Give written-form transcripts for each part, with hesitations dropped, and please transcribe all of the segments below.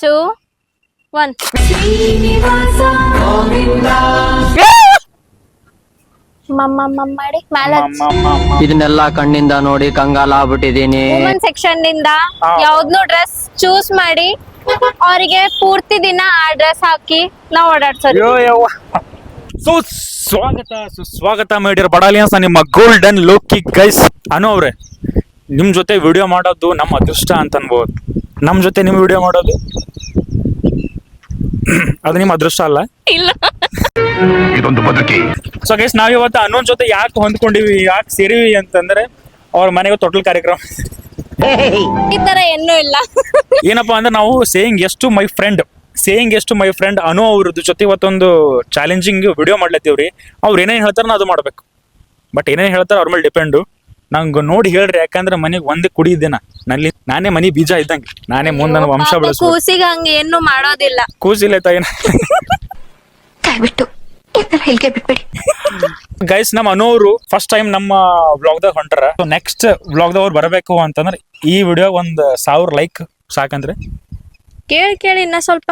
2, 1. ಮಾಡಿ ಮ್ಯಾಲ ಇದನ್ನೆಲ್ಲ ಕಣ್ಣಿಂದ ನೋಡಿ ಕಂಗಾಲ ಆಗ್ಬಿಟ್ಟಿದೀನಿ. ವುಮನ್ ಸೆಕ್ಷನ್ ನಿಂದ ಯಾವ್ದನ್ನು ಡ್ರೆಸ್ ಚೂಸ್ ಮಾಡಿ ಅವರಿಗೆ ಪೂರ್ತಿ ದಿನ ಆ ಡ್ರೆಸ್ ಹಾಕಿ ನಾವು ಓಡಾಡ್ಸೋದು. ಸುಸ್ವಾಗತ ಮೇಡಿಯರ್ ಬಡಾಲಿಯನ್ಸ್, ನಿಮ್ಮ ಗೋಲ್ಡನ್ ಲೋಕಿ ಗೈಸ್. ಅನು ಅವ್ರೆ, ನಿಮ್ ಜೊತೆ ವಿಡಿಯೋ ಮಾಡೋದು ನಮ್ಮ ಅದೃಷ್ಟ ಅಂತ ಅನ್ಬೋದು. ನಮ್ ಜೊತೆ ನಿಮ್ ವಿಡಿಯೋ ಮಾಡೋದು ಅದು ನಿಮ್ಮ ಅದೃಷ್ಟ ಅಲ್ಲ. ಇಲ್ಲ ಇದೊಂದು ಬದುಕಿ. ಸೊ ಗೈಸ್, ನಾವಿವತ್ತು ಅನ್ನೊಂದ್ ಜೊತೆ ಯಾಕೆ ಹೊಂದ್ಕೊಂಡಿವಿ, ಯಾಕೆ ಸೇರಿವಿ ಅಂತಂದ್ರೆ ಅವ್ರ ಮನೆಗೆ ಟೋಟಲ್ ಕಾರ್ಯಕ್ರಮ ಈ ತರ ಏನೂ ಇಲ್ಲ. ಏನಪ್ಪಾ ಅಂದ್ರೆ ನಾವು ಸೇಯಿಂಗ್ ಎಷ್ಟು ಮೈ ಫ್ರೆಂಡ್ ಅನು ಅವ್ರದ್ದು ಜೊತೆ ಇವತ್ತೊಂದು ಚಾಲೆಂಜಿಂಗ್ ವಿಡಿಯೋ ಮಾಡ್ಲತ್ತೀವ್ರಿ. ಅವ್ರು ಏನೇನು ಹೇಳ್ತಾರ ನಾವು ಅದು ಮಾಡ್ಬೇಕು. ಬಟ್ ಏನೇನು ಹೇಳ್ತಾರ ಅವ್ರ ಮೇಲೆ ಡಿಪೆಂಡು. ನಂಗೆ ನೋಡಿ ಹೇಳ್ರಿ, ಯಾಕಂದ್ರೆ ಮನೆಗೆ ಒಂದೇ ಕುಡಿ ಇದ್ದೇನ, ನಾನೇ ಮನಿ ಬೀಜ ಇದ್ದಂಗೆ, ನಾನೇ ಮುಂದೆ ನನ್ನ ವಂಶ ಬೆಳೆಸ್ಬೇಕು. ಕೂಸಿಗೆ ಹಂಗ ಏನು ಮಾಡೋದಿಲ್ಲ. ಕೂಸಿಲ್ಲ ತಾಯಿನ ದಯವಿಟ್ಟು ಹೇಳಿಕೆ ಬಿಟ್ಬಿಡಿ. ಗೈಸ್, ನಮ್ಮ ಅನು ಅವರು ಫಸ್ಟ್ ಟೈಮ್ ನಮ್ಮ ವ್ಲಾಗ್ದಾಗ ಹೊಂಟಾರ. ಸೊ ನೆಕ್ಸ್ಟ್ ವ್ಲಾಗ್ದಾಗ ಅವ್ರು ಬರಬೇಕು ಅಂತಂದ್ರೆ ಈ ವಿಡಿಯೋ 1,000 ಲೈಕ್ ಸಾಕಂದ್ರೆ ಕೇಳಿ ಇನ್ನ ಸ್ವಲ್ಪ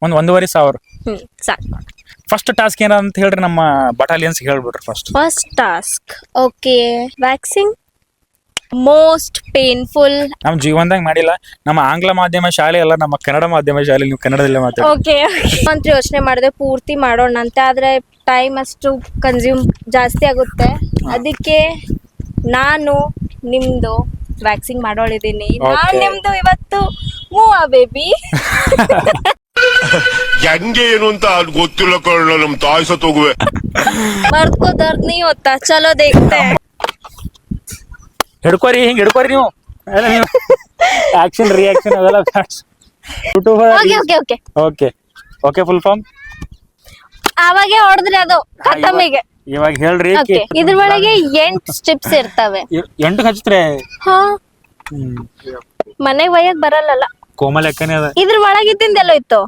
1,500. ಸಾಕು. ಫಸ್ಟ್ ಟಾಸ್ಕ್ ಏನ ಅಂತ ಹೇಳ್ರಿ, ನಮ್ಮ ಬಟಾಲಿಯನ್ಸ್ ಹೇಳ್ಬಿಡ್ರಿ. First task okay, waxing most painful ನಮ್ಮ ಜೀವನದಾಗ ಮಾಡಿಲ್ಲ. ನಮ್ಮ ಆಂಗ್ಲ ಮಾಧ್ಯಮ ಶಾಲೆ ಅಲ್ಲ, ನಮ್ಮ ಕನ್ನಡ ಮಾಧ್ಯಮ ಶಾಲೆ. ನೀವು ಕನ್ನಡದಲ್ಲೇ ಮಾತಾಡಿ. ಓಕೆ ಅಂತ ಯೋಚನೆ ಮಾಡಿದೆ, ಪೂರ್ತಿ ಮಾಡೋಣ ಅಂತ. ಆದ್ರೆ ಟೈಮ್ ಅಷ್ಟು ಕನ್ಸ್ಯೂಮ್ ಜಾಸ್ತಿ ಆಗುತ್ತೆ. ಅದಕ್ಕೆ ನಾನು ನಿಮ್ದು ವ್ಯಾಕ್ಸಿಂಗ್ ಮಾಡೋಳಿದ್ದೀನಿ. ನಾನ್ ನಿಮ್ದು ಇವತ್ತು ಮೂವಾ ಬೇಬಿ. ಹೆಂಗೆ ಏನು ಅಂತ ಗೊತ್ತಿಲ್ಲ ಕಣ, ನಮ್ ತಾಯಿ ಸತ್ತೋಗುವೆ. ಮರ್ತ್ಕೋ ದರ್ದ್ ನೀ ಹೊತ್ತಾ, ಚಲೋ ದೇಖ್ತೆ. ಹಿಡ್ಕೋರಿ, ಹಿಂಗ್ ಹಿಡ್ಕೋರಿ ನೀವು. ಆಕ್ಷನ್ ರಿಯಾಕ್ಷನ್ ಅವೆಲ್ಲ ಯೂಟ್ಯೂಬರ್. ಓಕೆ ಫುಲ್ ಫಾರ್ಮ್ ಅವಾಗೆ ಹೊಡೆದ್ರಿ ಅದು ಖತಮಿಗೆ. ಇವಾಗ ಹೇಳ್ರಿ. ಇದ್ರ ಒಳಗೆ 8 ಸ್ಟೆಪ್ಸ್ ಇರ್ತವೆ. 8 ಹಚ್ಚಿದ್ರೆ ಹಾ, ಮನೆಗ್ ಒಯ್ಯಕ್ ಬರಲ್ಲ. ಕೋಮಲ್ ಯಾಕನೆ ಅದ. ಇದ್ರ ಒಳಗಿದ್ದಿಂದ ಎಲ್ಲೋ ಇತ್ತು.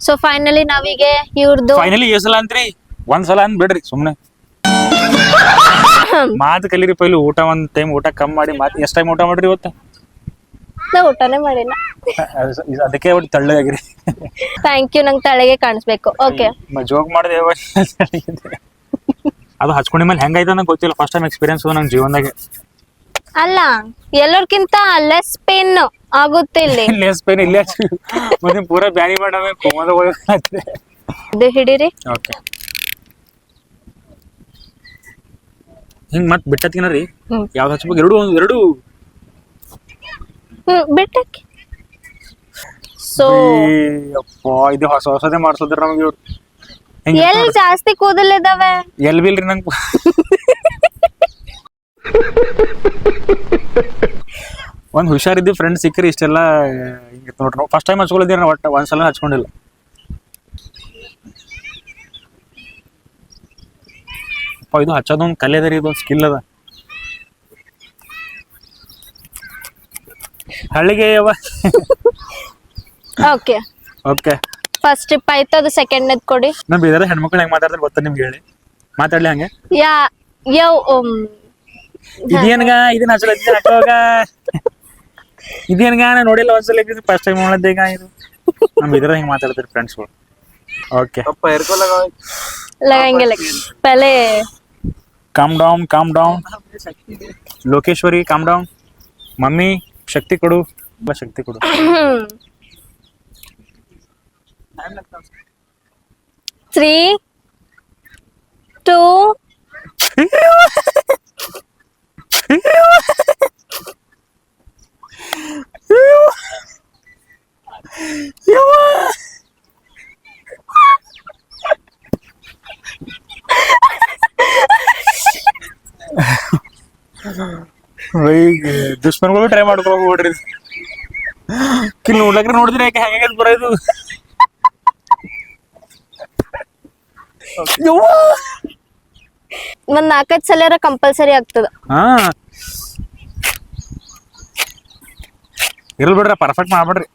ಸೊ ಫೈನಲಿ ನಾವೀಗ ಇವ್ರದ್ದು ಫೈನಲಿ ಎಸಲ ಅಂತ್ರಿ, ಒಂದ್ಸಲ ಅಂದ್ ಬಿಡ್ರಿ ಸುಮ್ನೆ. ಮಾತು ಕಲೀರಿ. ಪೈಲು ಊಟ ಒಂದ್ ಟೈಮ್ ಊಟ ಕಮ್ಮಿ ಮಾಡಿ, ಮಾತು ಎಷ್ಟ್ ಟೈಮ್ ಊಟ ಮಾಡ್ರಿ ಇವತ್ತ? ನಾ ಊಟನೇ ಮಾಡಿಲ್ಲ. ಅದಕ್ಕೆ ಒಟ್ಟು ತಳ್ಳಗಾಗಿರಿ. Thank you. ನಂಗೆ ತಲೆಗೆ ಕಾಣಿಸ್ಬೇಕು. ಓಕೆ, ಜೋಕ್ ಮಾಡಿದೆ. ಅದು ಹಚ್ಕೊಂಡಿ ಮೇಲೆ ಹೆಂಗಾಯ್ತು ನಂಗೆ ಗೊತ್ತಿಲ್ಲ. ಫಸ್ಟ್ ಟೈಮ್ ಎಕ್ಸ್ಪೀರಿಯನ್ಸ್ ನಂಗೆ ಜೀವನದಾಗೆ. ಅಲ್ಲ, ಎಲ್ಲರ್ಕಿಂತ ಲೆಸ್ ಪೇನ್ ಆಗುತ್ತೆ ಇಲ್ಲಿ. ಲೆಸ್ ಪೇನ್ ಇಲ್ಲೇ ಮತ್ತೆ ಪೂರಾ ಬ್ಯಾನಿ ಮಾಡವೆ ಕೋಮದ ಹೋಗ್ತದೆ. ಇದು ಹಿಡೀರಿ. ಓಕೆ, ಹಿಂಗ್ ಮತ್ ಬಿಟ್ಟತ್ಕಿನ ರೀ. ಯಾವ್ದು ಹಚ್ಬೇಕು? ಎರಡು ಬಿಟ್ಟಕ್ಕೆ. ಸೊ ಇದು ಹೊಸದೇ ಮಾಡ್ಸೋದ್ರ ನಮ್ಗೆ ಇವ್ರು. ಎಲ್ಲಿ ಜಾಸ್ತಿ ಕೂದಲಿದಾವೆ? ಎಲ್ ಬಿಲ್ರಿ ನಂಗೆ. ಒಂದ್ ಹುಷಾರಿದ್ದು ಫ್ರೆಂಡ್ ಸಿಕ್ಕ್ರಿ ಇಷ್ಟೆಲ್ಲ ಹಿಂಗೆ ನೋಡ್ರಿ. ಫಸ್ಟ್ ಟೈಮ್ ಹಚ್ಕೊಳಿದ್ದೀರ, ಒಟ್ಟು ಒಂದ್ಸಲ ಹಚ್ಕೊಂಡಿಲ್ಲ. ಇದು ಹಚ್ಚೋದೊಂದು ಕಲೆ ಅದ ರೀ, ಇದೊಂದು ಸ್ಕಿಲ್ ಅದ. ಹಳ್ಳಿಗೆ ಓಕೆ ಓಕೆ, ಫಸ್ಟ್ ಸ್ಟೆಪ್ ಆಯ್ತು. ಅದು ಸೆಕೆಂಡ್ ಕೊಡಿ. ನಮ್ ಬೇರೆ ಹೆಣ್ಮಕ್ಳು ಹೆಂಗ್ ಮಾತಾಡ್ತಾರೆ ಗೊತ್ತಾ ನಿಮ್ಗೆ? ಹೇಳಿ ಮಾತಾಡ್ಲಿ ಹಂಗೆ. ಇದೇನ್ಗ ಇದನ್ನ ಹಚ್ಚೋಗ ಇದೇನ್ಗ ನಾ ನೋಡಿಲ್ಲ ಒಂದ್ಸಲ, ಫಸ್ಟ್ ಟೈಮ್ ನೋಡಿದ್ದೆ ಈಗ. ಇದು ನಮ್ ಇದ್ರ ಹೆಂಗ್ ಮಾತಾಡ್ತಾರೆ ಫ್ರೆಂಡ್ಸ್ಗಳು. ಓಕೆ, ಲಗಂಗಿಲ್ಲ. ಪಹಲೆ calm down. Lokeshwari calm down. Mummy ಶಕ್ತಿ ಕೊಡು. 3, 2 ದುಶ್ಮನ್ಗಳು ಟ್ರೈ ಮಾಡ್ಕೊಳಕ್ ಹೋಗ್ಬಿಡ್ರಿ. ಕಿಲ್ ನೋಡ್ಲಕ್ರೆ ನೋಡಿದ್ರೆ ಯಾಕೆ ಹೆಂಗ ಬರೋದು? ಒಂದ್ 4-5 ಸಲ ಕಂಪಲ್ಸರಿ ಆಗ್ತದ. ಹಾ, ಇರ್ಲ್ ಬಿಡ್ರಿ, ಪರ್ಫೆಕ್ಟ್ ಮಾಡ್ಬಿಡ್ರಿ.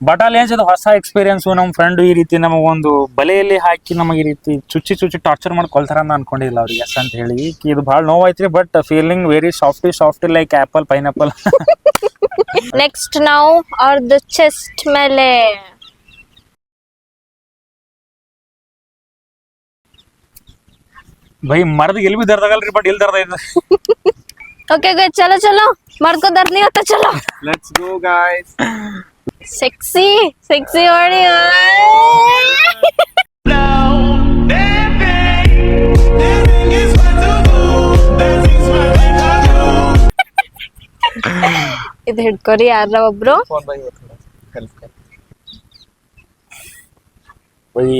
ಬಟ್ ಅಲ್ಲಿ ಏನ್ಸದು ಹೊಸ ಎಕ್ಸ್ಪೀರಿಯನ್ಸ್ ನಮ್ಮ ಫ್ರೆಂಡ್ ಈ ರೀತಿ ನಮಗೊಂದು ಬಲೆಯಲ್ಲಿ ಹಾಕಿ ನಮಗೆ ಈ ರೀತಿ ಚುಚ್ಚಿ ಟಾರ್ಚರ್ ಮಾಡಿ ಕೊಲ್ತಾರ ಅಂತ ಅನ್ಕೊಂಡಿಲ್ಲ ಅವ್ರಿಗೆ ಎಸ್ ಅಂತ ಹೇಳಿ ಇದು ಭಾಳ ನೋವಾಯ್ತ್ರಿ but feeling very softy like apple pineapple. Next ನಾವು ಅವ್ರದ್ದು ಚೆಸ್ಟ್ ಮೇಲೆ ಬೈ ಮರದ ಎಲ್ಲಿ ಬಿ ದರ್ದಾಗಲ್ರಿ ಬಟ್ ಇಲ್ಲಿ ದರ್ದ ಇದೆ. ಓಕೆ ಚಲೋ ಚಲೋ ಮರ್ಕೋ ದರ್ನಿ ಹೊತ್ತ ಚಲೋ. Let's go guys. ಸೆಕ್ಸಿ ಹೊಡಿ. ಇದು ಹಿಡ್ಕೊರಿ ಯಾರ ಒಬ್ರು.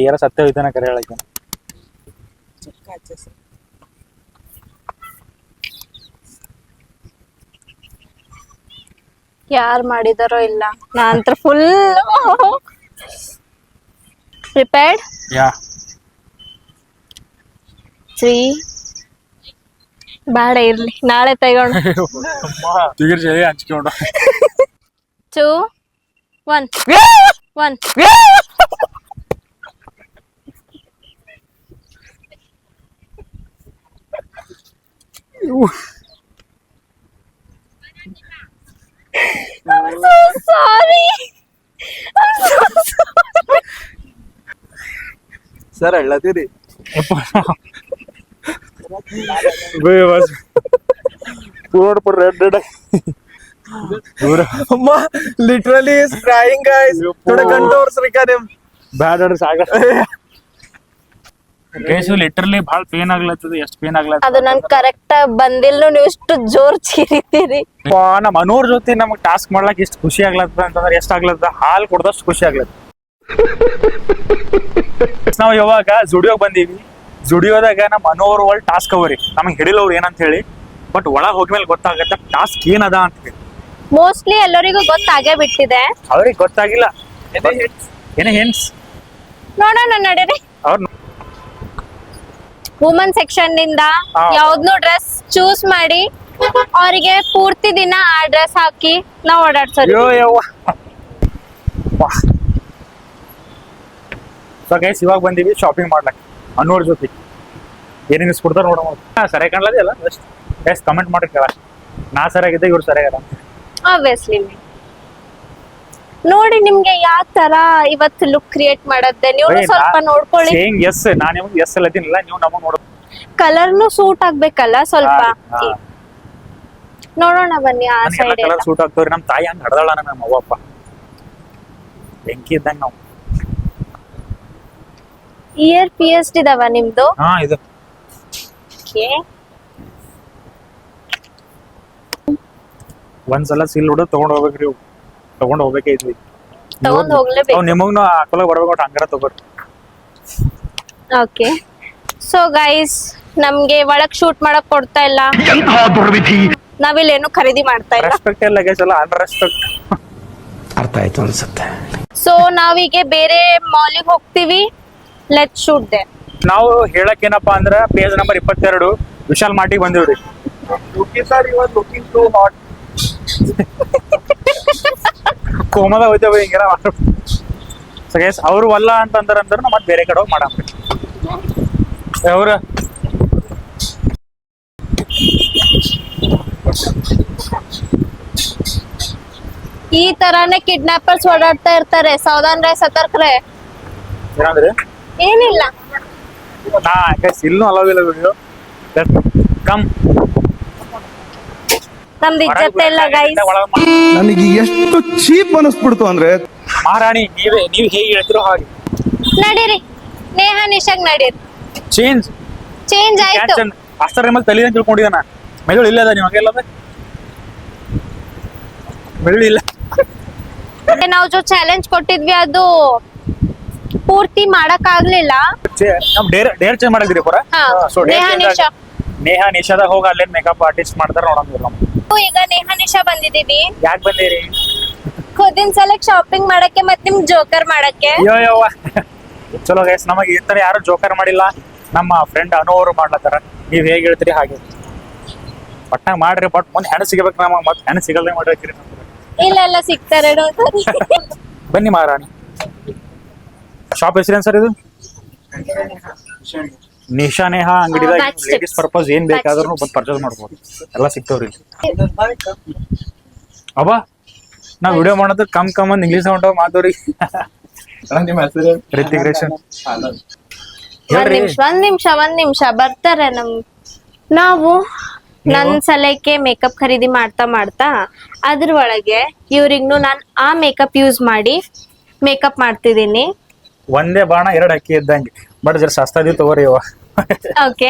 ಯಾರ ಸತ್ಯ ಹೋಯ್ತಾನ ಕರೆ ಹೇಳಕ್ಕೆ. ಯಾರು ಮಾಡಿದಾರೋ ಇಲ್ಲ, ನಾ ಅಂತ ಫುಲ್ ಪ್ರಿಪೇರ್ಡ್. ಯಾ 3 ಬೇಡ ಇರ್ಲಿ, ನಾಳೆ ತಗೋಣ. ತಿಗಿರ್ ಜೈ ಹಂಚ್ಕೊಂಡು 2 1 1. I'm so sorry. ಸರ್ ಹೇಳತ್ತೀರಿ ಪೂರ ರೆಡ್ ಅಮ್ಮ ಲಿಟ್ರಲಿ ಇಸ್ ಕ್ರೈಯಿಂಗ್ ಗೈಸ್ ಥೋಡೆ ಕಂಟ್ರೋಲ್ಸ್ ರಿಕಾ ನಿಮ್ ಬ್ಯಾಡ ಸಾಗ ಕೇಸು ಲಿಟರ್ಲಿ ಭಾಳ ಪೇನ್ ಆಗ್ಲತ್ತದ. ಎಷ್ಟು ಪೇನ್ ಆಗ್ಲತ್ತದ ಅದು ನನ್ ಕರೆಕ್ಟ್ ಬಂದಿಲ್ಲ, ನೀವು ಇಷ್ಟು ಜೋರ್ ಚೀರಿತೀರಿ. ನಮ್ಮ ಅನೂರ್ ಜೊತೆ ನಮಗ್ ಟಾಸ್ಕ್ ಮಾಡ್ಲಕ್ ಇಷ್ಟು ಖುಷಿ ಆಗ್ಲತ್ತದ ಅಂತಂದ್ರೆ ಎಷ್ಟ್ ಆಗ್ಲತ್ತದ, ಹಾಲ್ ಕುಡ್ದಷ್ಟು ಖುಷಿ ಆಗ್ಲತ್ತ. ನಾವ್ ಯಾವಾಗ ಜುಡಿಯೋಗ್ ಬಂದೀವಿ, ಜುಡಿಯೋದಾಗ ನಮ್ಮ ಅನೂರ್ ಒಳ್ ಟಾಸ್ಕ್ ಅವರಿ ನಮಗ್ ಹಿಡಿಲವ್ರು ಏನಂತ ಹೇಳಿ, ಬಟ್ ಒಳಗ್ ಹೋಗ್ಮೇಲೆ ಗೊತ್ತಾಗತ್ತ ಟಾಸ್ಕ್ ಏನದ ಅಂತ ಹೇಳಿ. ಮೋಸ್ಟ್ಲಿ ಎಲ್ಲರಿಗೂ ಗೊತ್ತಾಗೇ ಬಿಟ್ಟಿದೆ, ಅವ್ರಿಗೆ ಗೊತ್ತಾಗಿಲ್ಲ. ಏನೇ ಹೆಣ್ಸ್ ನೋಡೋಣ ನಡೀರಿ. ಅವ್ರ ವುಮನ್ ಸೆಕ್ಷನ್ ನಿಂದ ಯಾವ್ದನ್ನು ಡ್ರೆಸ್ ಚೂಸ್ ಮಾಡಿ ಅವರಿಗೆ ಪೂರ್ತಿ ದಿನ ಆ ಡ್ರೆಸ್ ಹಾಕಿ ನಾವ್ ಓಡಾಡ್ಸೋದು. ಸೊ ಗೈಸ್ ಇವಾಗ ಬಂದೀವಿ ಶಾಪಿಂಗ್ ಮಾಡ್ಲಕ್ ಅನ್ನೋರ್ ಜೊತೆ. ಏನೇನು ಇಸ್ಕೊಡ್ತಾರ ನೋಡೋಣ. ಸರಿಯಾಗಿ ಕಾಣ್ಲದೆ ಅಲ್ಲ, ಎಷ್ಟ್ ಕಮೆಂಟ್ ಮಾಡ್ರಿ ಕೇಳ. ನಾ ಸರಿಯಾಗಿದ್ದೆ ಇವ್ರು ಸರಿಯಾಗಲ್ಲ. ಆಬ್ವಿಯಸ್ಲಿ ನೋಡಿ ನಿಮ್ಗೆ ಯಾವ ತರ ಇವತ್ತು ಲುಕ್ ಕ್ರಿಯೇಟ್ ಮಾಡತ್ತೆ, ನೀವು ಸ್ವಲ್ಪ ನೋಡ್ಕೊಳ್ಳಿ. ಸೇಯಿಂಗ್ ಎಸ್, ನಾನು ನಿಮಗೆ ಎಸ್ ಅಲ್ಲದಿನಿಲ್ಲ, ನೀವು ನಮಗೆ ನೋಡ. ಕಲರ್ನು ಸೂಟ್ ಆಗ್ಬೇಕಲ್ಲ ಸ್ವಲ್ಪ. ನೋಡೋಣ ಬನ್ನಿ ಆ ಸೈಡ್. Colour suit ಆಗ್ತವ್ರಿ. ನಮ್ಮ ತಾಯಿ ಹಂಗ ಹಡ್ದಾಳ ನಮ್ಮ ಅವ್ವಪ್ಪ, ಬೆಂಕಿ ಇದ್ದಂಗ ನಾವು. ಇಯರ್ ಪಿಯರ್ಸ್ಡ್ ಇದಾವ ನಿಮ್ದು? ಹಾ ಇದು ಒಂದ್ಸಲ ಸೀಲ್ ಹೊಡೆದು ತಗೊಂಡ್ ಹೋಗ್ಬೇಕ್ರಿ. ತಗೊಂಡ್ ಹೋಗ್ಬೇಕೈತ್ವಿ. ತಗೊಂಡ್ ಹೋಗ್ಲೇಬೇಕು. ಅವ್ ನಿಮಗ್ನು ಹಾಕೊಳಕ್ ಬರ್ಬೇಕು, ಒಟ್ಟು ಹಂಗಾರ ತಗೋರಿ. ಓಕೆ ಸೊ ಗೈಸ್, ನಮ್ಗೆ ಒಳಗ್ ಶೂಟ್ ಮಾಡಕ್ ಕೊಡ್ತಾ ಇಲ್ಲ. ನಾವಿಲ್ಲೇನು ಖರೀದಿ ಮಾಡ್ತಾ ಇಲ್ಲ. ರೆಸ್ಪೆಕ್ಟ್ ಇಲ್ಲ ಗೈಸ್, ಎಲ್ಲ ಅನ್ರೆಸ್ಪೆಕ್ಟ್. ಅರ್ಥ ಆಯ್ತು ಅನ್ಸುತ್ತೆ. ಸೊ ನಾವೀಗ ಬೇರೆ ಮಾಲಿಗೆ ಹೋಗ್ತೀವಿ. ಲೆಟ್ಸ್ ಶೂಟ್ ದೇ. ನಾವು ಹೇಳಕ್ ಏನಪ್ಪಾ ಅಂದ್ರ ಪೇಜ್ ನಂಬರ್ 22 ವಿಶಾಲ್ ಮಾರ್ಟಿಗೆ ಬಂದಿವ್ರಿ. Sir you are looking too hot. ಕೋಮದ ಹೋಯ್ತೇವೆ ಹಿಂಗೆಲ್ಲ. ಸೊ ಗೈಸ್ ಅವ್ರು ಅಲ್ಲ ಅಂತಂದ್ರ ಮತ್ತೆ ಬೇರೆ ಕಡೆ ಹೋಗಿ ಮಾಡಾಮ್ರಿ. ಅವ್ರ ಈ ತರಾನೇ ಕಿಡ್ನಾಪರ್ಸ್ ಓಡಾಡ್ತಾ ಇರ್ತಾರೆ. ಸಾವಧಾನ್ರೆ, ಸತರ್ಕ್ರೆ. ಏನಂದ್ರಿ? ಏನಿಲ್ಲ. ನಾ ಗೈಸ್ ಇಲ್ಲೂ ಅಲವಿಲ್ಲ ವಿಡಿಯೋ. ಕಮ್ ನಮ್ದು ಇಜ್ಜತ್ತೆ ಇಲ್ಲ ಗೈಸ್. ನನಗೆ ಎಷ್ಟು ಚೀಪ್ ಅನಿಸ್ಬಿಡ್ತು ಅಂದ್ರೆ, ಮಹಾರಾಣಿ ನೀವ್ ಹೇಗೆ ಹೇಳ್ತಿರೋ ಹಾಗೆ ನಡೀರಿ, ನೇಹ ನಿಶಾಗ್ ನಡೀರಿ. ಚೇಂಜ್ ಆಯ್ತು. ಅಷ್ಟರ ಮೇಲೆ ತಲೆ ಅಂತ ತಿಳ್ಕೊಂಡಿದ್ದಾನ. ಮೆದುಳು ಇಲ್ಲ ಅದ, ನೀವು ಹಂಗೆಲ್ಲದ ಮೆದುಳು ಇಲ್ಲ. ನಾವು ಜೋ ಚಾಲೆಂಜ್ ಕೊಟ್ಟಿದ್ವಿ ಅದು ಪೂರ್ತಿ ಮಾಡಕ್ ಆಗ್ಲಿಲ್ಲ. ನಮ್ ಡೇರ್ ಚೇಂಜ್ ಮಾಡಿದ್ರಿ ಪೂರ. ಸೊ ನೇಹ ನಿಶಾದಾಗ ಹೋಗಿ ಅಲ್ಲೇ ಮೇಕಪ್ ಆರ್ಟಿಸ್ಟ್ ಮಾಡ್ತಾರ ನೋಡಂಗಿಲ್ಲ. ಈಗ ನೇಹ ನಿಶಾ ಬಂದಿದೀವಿ. ಯಾಕೆ ಬಂದಿರಿ? ಖುದಿನ ಸಲಕ್ ಶಾಪಿಂಗ್ ಮಾಡಕ್ಕೆ ಮತ್ತೆ ನಿಮ್ ಜೋಕರ್ ಮಾಡಕ್ಕೆ. ಅಯ್ಯೋ ಚಲೋ ಗೈಸ್, ನಮಗೆ ಈ ತರ ಯಾರು ಜೋಕರ್ ಮಾಡಿಲ್ಲ. ನಮ್ಮ ಫ್ರೆಂಡ್ ಅನು ಅವರು ಮಾಡ್ಲತ್ತಾರ. ನೀವ್ ಹೇಗೆ ಹೇಳ್ತೀರಿ ಹಾಗೆ ಪಟ್ನಾಗ ಮಾಡ್ರಿ. ಬಟ್ ಮುಂದೆ ಹೆಣ್ಣು ಸಿಗಬೇಕು ನಮಗ್, ಮತ್ತೆ ಹೆಣ್ಣು ಸಿಗಲ್ದಂಗ ಮಾಡ್ಬೇಕ್ರಿ. ಇಲ್ಲ ಸಿಗ್ತಾರೆ. ಬನ್ನಿ ಮಹಾರಾಣಿ. ಶಾಪ್ ಹೆಸರೇನು ಸರ್ ಇದು? ನಿಶಾ ನೇಹಾ ಅಂಗಡಿದಾಗ Match ಲೇಡೀಸ್ tips. ಪರ್ಪಸ್ ಏನ್ ಬೇಕಾದ್ರೂ ಬಂದು ಪರ್ಚೇಸ್ ಮಾಡ್ಬೋದು. ಎಲ್ಲ ಸಿಗ್ತಾವ್ರಿ ಇಲ್ಲಿ. ಅಬ್ಬಾ ನಾವ್ ವಿಡಿಯೋ ಮಾಡೋದು ಕಮ್ ಅಂದ್ ಇಂಗ್ಲೀಷ್ ಹೊಂಟಾವ ಮಾತವ್ರಿ. ನಿಮ್ಮ ಹೆಸರು ರಿತಿಕ್ ರೇಷನ್ ಒಂದ್ ನಿಮಿಷ ಬರ್ತಾರೆ ನಾವು ನನ್ ಸಲಕ್ಕೆ ಮೇಕಪ್ ಖರೀದಿ ಮಾಡ್ತಾ ಅದ್ರ ಒಳಗೆ ಇವ್ರಿಗ್ನು ನಾನ್ ಆ ಮೇಕಪ್ ಯೂಸ್ ಮಾಡಿ ಮೇಕಪ್ ಮಾಡ್ತಿದೀನಿ. ಒಂದೇ ಬಾಣ 2 ಅಕ್ಕಿ ಇದ್ದಂಗೆ. ಬಟ್ ಜರ ಸಸ್ತಾದಿ ತಗೋರಿ ಅವ. ಓಕೆ.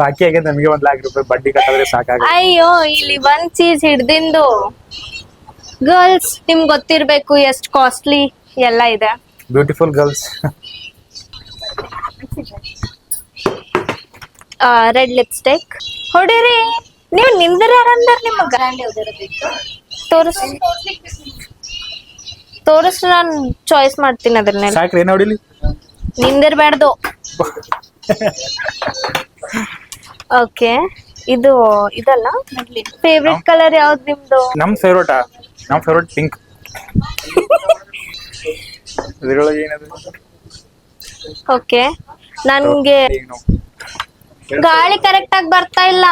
ಬಾಕಿ ಆಗಿದೆ ನಮಗೆ 1 ಲಕ್ಷ ರೂಪಾಯಿ ಬಡ್ಡಿ ಕಟ್ಟಿದ್ರೆ ಸಾಕಾಗ. ಅಯ್ಯೋ ಇಲ್ಲಿ ಒಂದ್ ಚೀಸ್ ಹಿಡ್ದಿಂದು ಗರ್ಲ್ಸ್ ನಿಮ್ಗೆ ಗೊತ್ತಿರ್ಬೇಕು ಎಷ್ಟು ಕಾಸ್ಟ್ಲಿ ಎಲ್ಲ ಇದೆ. Beautiful girls. ರೆಡ್ ಲಿಪ್ಸ್ಟಿಕ್ ಹೊಡಿರಿ. ನೀವು ನಿಂದ್ರ ಯಾರಂದಾರ ನಿಮಗ ತೋರಿಸ್ ನಾನು ಚಾಯ್ಸ್ ಮಾಡ್ತೀನಿ ಅದನ್ನೇ. ಸಾಕ್ರಿ ಏನ್ ನೋಡಿಲಿ. ನಿಂದಿರ್ಬ್ಯಾಡ್ದು. ಓಕೆ ಇದು ಇದಲ್ಲ ಫೇವ್ರೆಟ್ ಕಲರ್ ಯಾವ್ದು ನಿಮ್ದು? ನಮ್ ಫೇವ್ರೇಟ್ ಪಿಂಕ್. ಇದ್ರೊಳಗೆ ಏನದು? ಓಕೆ ನನ್ಗೆ ಗಾಳಿ ಕರೆಕ್ಟ್ ಆಗಿ ಬರ್ತಾ ಇಲ್ಲ.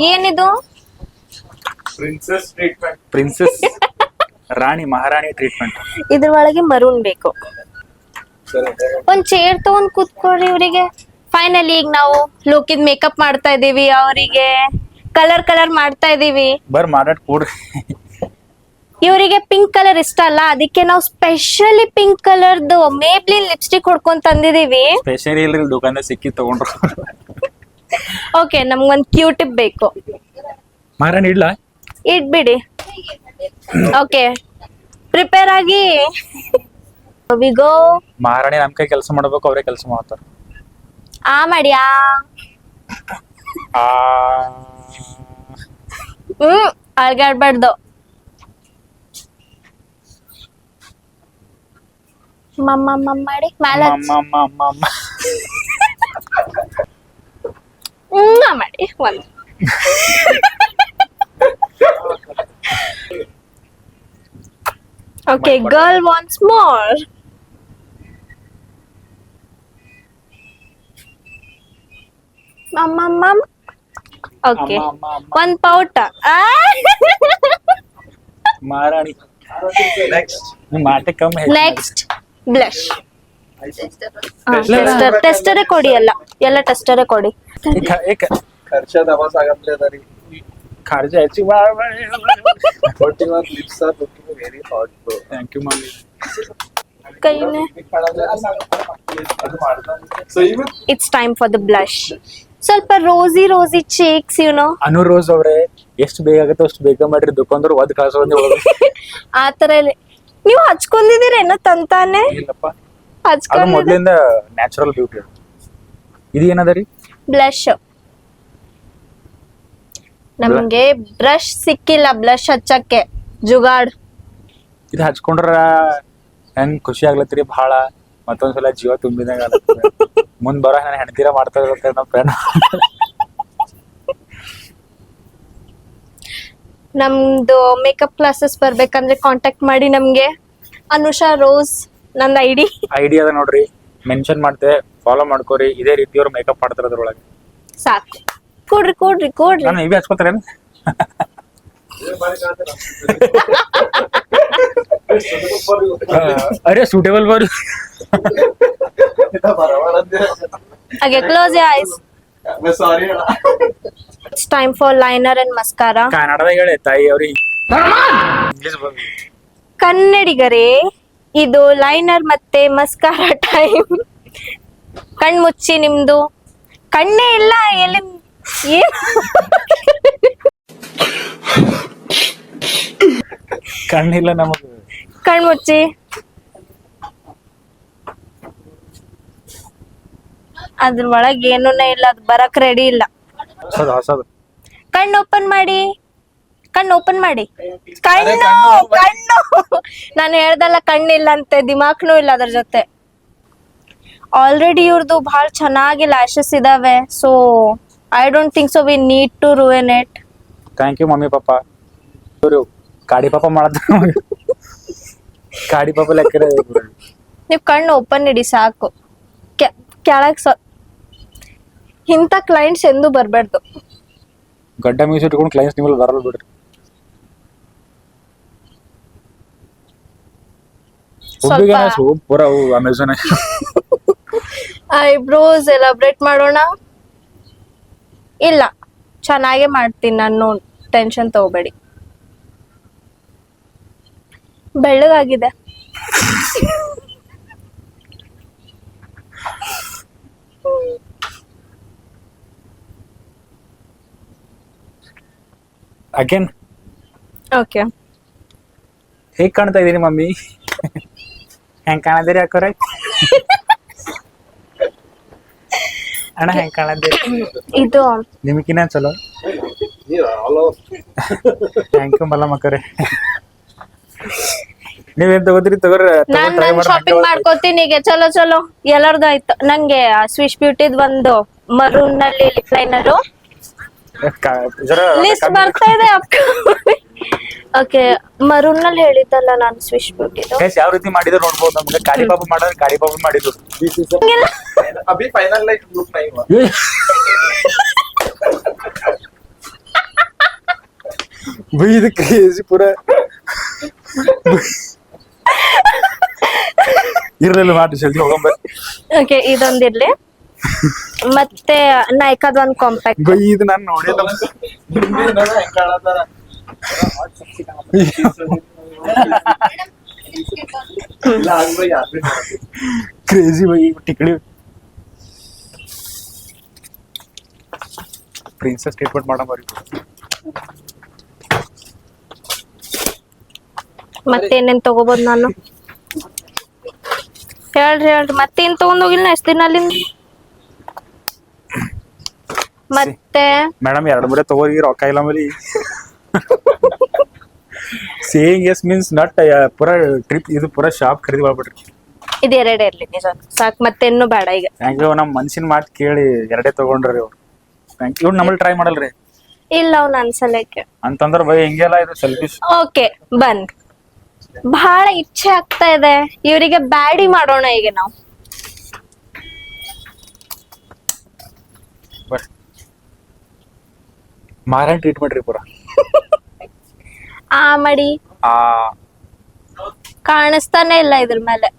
ಏನಿದು? ಪ್ರಿನ್ಸೆಸ್ ರಾಣಿ ಮಹಾರಾಣಿ ಟ್ರೀಟ್ಮೆಂಟ್. ಇದ್ರ ಒಳಗೆ ಮರೂನ್ ಬೇಕು. ಒಂದ್ ಚೇರ್ ತಗೊಂಡ್ ಕೂತ್ಕೊಳ್ರಿ ಇವ್ರಿಗೆ. ಫೈನಲಿ ಈಗ ನಾವು ಲೋಕಿದ್ ಮೇಕಪ್ ಮಾಡ್ತಾ ಇದೀವಿ, ಅವರಿಗೆ ಕಲರ್ ಮಾಡ್ತಾ ಇದೀವಿ. ಬರ್ ಮಾಡಾಟ್ ಕೂಡ್ರಿ. ಇವರಿಗೆ ಪಿಂಕ್ ಕಲರ್ ಇಷ್ಟ ಅಲ್ಲ, ಅದಕ್ಕೆ ನಾವು ಸ್ಪೆಷಲಿ ಪಿಂಕ್ ಕಲರ್ದು ಮೇಬ್ಲಿನ್ ಲಿಪ್ಸ್ಟಿಕ್ ಹೊಡ್ಕೊಂಡ್ ತಂದಿದೀವಿ. ಸ್ಪೆಷಲಿ ಇಲ್ರಿ ದುಕಾನ್ದಾಗ ಸಿಕ್ಕಿ ತಗೊಂಡ್ರು. ಓಕೆ ನಮ್ಗೊಂದ್ ಕ್ಯೂಟಿಪ್ ಬೇಕು. ಮಹಾರಾಣಿ ಇಡ್ಲಾ? ಇಟ್ಬಿಡಿ. ಓಕೆ ಪ್ರಿಪೇರ್ ಆಗಿ ವಿ ಗೋ. ಮಹಾರಾಣಿ ನಮ್ ಕೈ ಕೆಲಸ ಮಾಡ್ಬೇಕು, ಅವರೇ ಕೆಲಸ ಮಾಡ್ತಾರ. ಮಾಡಿ ಅಳ್ಗಾಡ್ಬಾರ್ದು. ಮಾಡಿ ಮೇಲೆ ಮಾಡಿ ಒಂದು. Okay girl wants more. Okay ಒಂದ್ ಪೌಟ. ಮಹಾರಾಣಿ ನಿಮ್ ಮಾತೆ ಕಮ್ಮಿ. Next blush. ಟೆಸ್ಟರೇ ಕೊಡಿ. ಎಲ್ಲ ಟೆಸ್ಟರೇ ಕೊಡಿ. ಖರ್ಚ ದವಾಸ್ ಆಗತ್ಲೆ ಅದರಿ. ಖರ್ಚ ಹೆಚ್ಚು but your lips are looking very hot bro. Thank you mummy. ಕೈನೇ. So even it's time for the blush. ಸ್ವಲ್ಪ ರೋಸಿ ಚೀಕ್ಸ್ ಅನು ರೋಸ್ ಅವ್ರೆ ಎಷ್ಟು ಬೇಕಾಗತ್ತೋ ಅಷ್ಟು ಬೇಗ ಮಾಡ್ರಿ. ದುಕಾನ್ದವ್ರು ಒದ್ ಕಳ್ಸೋದೇ ಆ ತರ ನೀವು ಹಚ್ಕೊಂಡಿದ್ದೀರೇನೋ ತಂತಾನೆ? ಇಲ್ಲಪ್ಪ, ಅದು ಹಚ್ಕೊಂಡ್ ಮೊದ್ಲಿಂದ ನ್ಯಾಚುರಲ್ ಬ್ಯೂಟಿ. ಇದು ಏನದ ರೀ? ಬ್ಲಶ್. ನಮ್ಗೆ ಬ್ರಷ್ ಸಿಕ್ಕಿಲ್ಲ ಬ್ಲಶ್ ಹಚ್ಚಕ್ಕೆ. ಜುಗಾಡ್. ಇದು ಹಚ್ಕೊಂಡ್ರ ಹೆಂಗ್ ಖುಷಿ ಆಗ್ಲತ್ರಿ ಬಹಳ. ಮತ್ತೊಂದ್ಸಲ ಜೀವ ತುಂಬಿದಂಗ ಮುಂದ್ ಬರೋ ನಾನು ಹೆಣ್ತೀರ ಮಾಡ್ತಾ ಇರುತ್ತೆ ನಮ್ಮ ಫ್ರೆಂಡ್. ನಮ್ದು ಮೇಕಪ್ ಕ್ಲಾಸಸ್ ಬರ್ಬೇಕಂದ್ರೆ ಕಾಂಟ್ಯಾಕ್ಟ್ ಮಾಡಿ ನಮ್ಗೆ. ಅನುಷಾ ರೋಸ್ ನಂದು ಐಡಿ ಅದ ನೋಡ್ರಿ, ಮೆನ್ಷನ್ ಮಾಡ್ತೆ, ಫಾಲೋ ಮಾಡ್ಕೋರಿ. ಇದೇ ರೀತಿ ಅವ್ರು ಮೇಕಪ್ ಮಾಡ್ತಾರ ಅದ್ರೊಳಗೆ. ಸಾಕು. ಕೊಡ್ರಿ ನಾನು ಇವಿ ಹಚ್ಕೋತಾರೇನು? ಅರೆ suitable bar. Okay, close your eyes. Sorry. It's time for liner and mascara. ಕನ್ನಡದಾಗ ಹೇಳಿ ತಾಯಿ ಅವ್ರಿಗೆ. ಇಂಗ್ಲಿಷ್ ಬಂದು ಕನ್ನಡಿಗರೇ, ಇದು ಲೈನರ್ ಮತ್ತೆ ಮಸ್ಕಾರಾ ಟೈಮ್. ಕಣ್ ಮುಚ್ಚಿ. ನಿಮ್ದು ಕಣ್ಣೇ ಇಲ್ಲ. ಎಲ್ಲಿ ಏನ್ ಕಣ್ಣಿಲ್ಲ ನಮಗ. ಕಣ್ ಮುಚ್ಚಿ. ಅದ್ರ ಒಳಗ್ ಏನೂ ಇಲ್ಲ, ಅದು ಬರಕ್ ರೆಡಿ ಇಲ್ಲ. ಹೊಸದು ಕಣ್ಣು ಓಪನ್ ಮಾಡಿ. ಕಣ್ಣು ನಾನು ಹೇಳ್ದಲ್ಲ ಕಣ್ಣಿಲ್ಲ ಅಂತೆ, ದಿಮಾಕ್ನೂ ಇಲ್ಲ ಅದ್ರ ಜೊತೆ. ಆಲ್ರೆಡಿ ಇವ್ರದ್ದು ಬಹಳ ಚೆನ್ನಾಗಿ ಲ್ಯಾಶಸ್ ಇದಾವೆ. So I don't think so we need to ruin it. Thank you mummy papa. ಇವರು ಕಾಡಿ ಪಾಪ ಮಾಡತ್ತ. ಗಾಡಿ ಪಾಪ ಲೆಕ್ಕ ನೀವ್ ಕಣ್ಣು ಓಪನ್ ಇಡಿ ಸಾಕು. ಕೆಳಗ್ ಇಂಥ ಕ್ಲೈಂಟ್ಸ್ ಎಂದೂ ಬರ್ಬಾರ್ದು. ಗಡ್ಡ ಮೀಸ್ ಇಟ್ಕೊಂಡು ಕ್ಲೈಂಟ್ಸ್ ನಿಮ್ಮಲ್ಲಿ ಬರಲ್ಲ ಬಿಡ್ರಿ. ಹುಬ್ಬಿಗೆ ಪೂರ ಅಮೆಝಾನ್ ಐಬ್ರೋಸ್ ಎಲಾಬ್ರೇಟ್ ಮಾಡೋಣ. ಇಲ್ಲ, ಚೆನ್ನಾಗೇ ಮಾಡ್ತೀನಿ ನಾನು, ಟೆನ್ಷನ್ ತಗೋಬೇಡಿ. ಬೆಳ್ಳಗಾಗಿದೆ. ಅಗೇನ್ ಓಕೆ, ಹೇಗ್ ಕಾಣ್ತಾ ಇದೀನಿ ಮಮ್ಮಿ? ಹೆಂಗ್ ಕಾಣದಿರಿ ಅಕ್ಕೋರೆ? ಅಣ್ಣ ಹೆಂಗ್ ಕಾಣದಿರಿ? ಇದು ನಿಮ್ಕಿನ್ನ ಚಲೋ. ಥ್ಯಾಂಕ್ ಯು ಮಲ್ಲ ಮಕ್ಕರೆ. ನೀವೇನ್ ತಗೋತೀರಿ ತಗೋರಿ. ನಾನ್ ಶಾಪಿಂಗ್ ಮಾಡ್ಕೋತೀನಿ ಈಗ. ಚಲೋ ಚಲೋ ಎಲ್ಲಾರ್ದು ಆಯ್ತು. ನಂಗೆ ಸ್ವಿಶ್ ಬ್ಯೂಟಿದ್ ಒಂದು ಮರೂನ್ ನಲ್ಲಿ ಲಿಪ್ ಲೈನರ್ ಲಿಸ್ಟ್ ಬರ್ತಾ ಇದೆ. ಓಕೆ, ಮರೂನ್ ನಲ್ಲಿ ಹೇಳಿದ್ದಲ್ಲ ನಾನು ಸ್ವಿಶ್ ಬ್ಯೂಟಿದು. ಯಾವ ರೀತಿ ಮಾಡಿದ್ರು ನೋಡ್ಬೋದು. ನಮ್ಗೆ ಕಾಳಿ ಪಾಪ ಮಾಡಿದ್ರೆ ಕಾಳಿ ಪಾಪ ಮಾಡಿದ್ರು. अभी फाइनल लाइक लुक नहीं हुआ. ಬೈ ಇದು ಕ್ರೇಜಿ ಪೂರ. ಇರ್ಲಿಲ್ಲ ಮಾಡಿ ಜಲ್ದಿ ಹೋಗಂಬ. ಓಕೆ, ಇದೊಂದಿರ್ಲಿ. ಮತ್ತೆ ನೈಕಾದ ಒಂದು ಕಾಂಪ್ಯಾಕ್ಟ್. ಬೈ ಇದು ನಾನು ನೋಡಿಲ್ಲ. ಕ್ರೇಜಿ ಬೈ ಟಿಕಡಿ ಪ್ರಿನ್ಸೆಸ್ ಟ್ರೀಟ್ಮೆಂಟ್ ಮಾಡೋ. ಮತ್ತೇನೇನ್ ತಗೋಬಹುದು ನಾನು? ಹೇಳ್ರಿ ಮತ್ತೇನ್ ತಗೊಂಡ್ ಹೋಗಿಲ್ಲ ಎಷ್ಟ್ ದಿನ ಅಲ್ಲಿಂದ? ಮತ್ತೆ ಮೇಡಮ್ 2 ತಗೋರಿ, ರೊಕ್ಕ ಇಲ್ಲ ಮರಿ. ಸೇಯಿಂಗ್ ಎಸ್ ಮೀನ್ಸ್ ನಾಟ್ ಪೂರ ಟ್ರಿಪ್. ಇದು ಪೂರ ಶಾಪ್ ಖರೀದಿ ಮಾಡ್ಬಿಟ್ರಿ. ಇದು 2 ಇರ್ಲಿ ನಿಜ ಸಾಕು, ಮತ್ತೆ ಇನ್ನೂ ಬೇಡ ಈಗ. Thank you. ನಮ್ಮ ಮನ್ಸಿನ ಮಾತು ಕೇಳಿ 2 ತಗೊಂಡ್ರಿ ಅವ್ರು. Thank you. ನಮ್ಮಲ್ಲಿ ಟ್ರೈ ಮಾಡಲ್ರಿ? ಇಲ್ಲ, ಅವ್ನ ಅನ್ಸಲಕ್ಕೆ ಅಂತಂದ್ರ ಬೈ ಹಿಂಗೆಲ್ಲ ಇದು ಸೆಲ್ಫಿಶ್. ಓಕೆ, ಬನ್. ಬಹಳ ಇಚ್ಛೆ ಆಗ್ತಾ ಇದೆ ಇವರಿಗೆ ಬ್ಯಾಡಿ ಮಾಡೋಣ ಈಗ ನಾವು. ಮಾರನ್ ಟ್ರೀಟ್ಮೆಂಟ್ ರೀ ಪೂರ. ಆ ಮಾಡಿ ಕಾಣಿಸ್ತಾನೆ ಇಲ್ಲ ಇದ್ರ ಮೇಲೆ.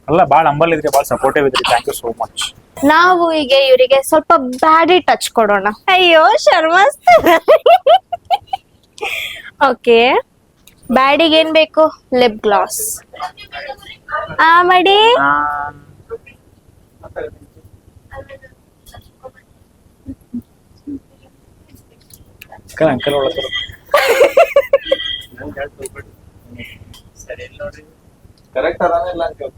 ಅಲ್ಲ, ಬಾಳ ಅಂಬಲ್ ಇದ್ರಿ, ಬಾಳ ಸಪೋರ್ಟಿವ್ ಇದ್ರಿ. Thank you so much. ನಾವು ಈಗ ಇವರಿಗೆ ಸ್ವಲ್ಪ ಬ್ಯಾಡಿ ಟಚ್ ಕೊಡೋಣ. ಅಯ್ಯೋ ಶರ್ಮಸ್ತ. ಓಕೆ, ಬ್ಯಾಡಿಗೆ ಏನ್ ಬೇಕು? Lip glass. ಆ ಮಾಡಿ ಅಂಕಲ್ ಒಳಗೆ ಕರೆಕ್ಟ್ ಅರಾನಿಲ್ಲ ಅಂಕಲ್.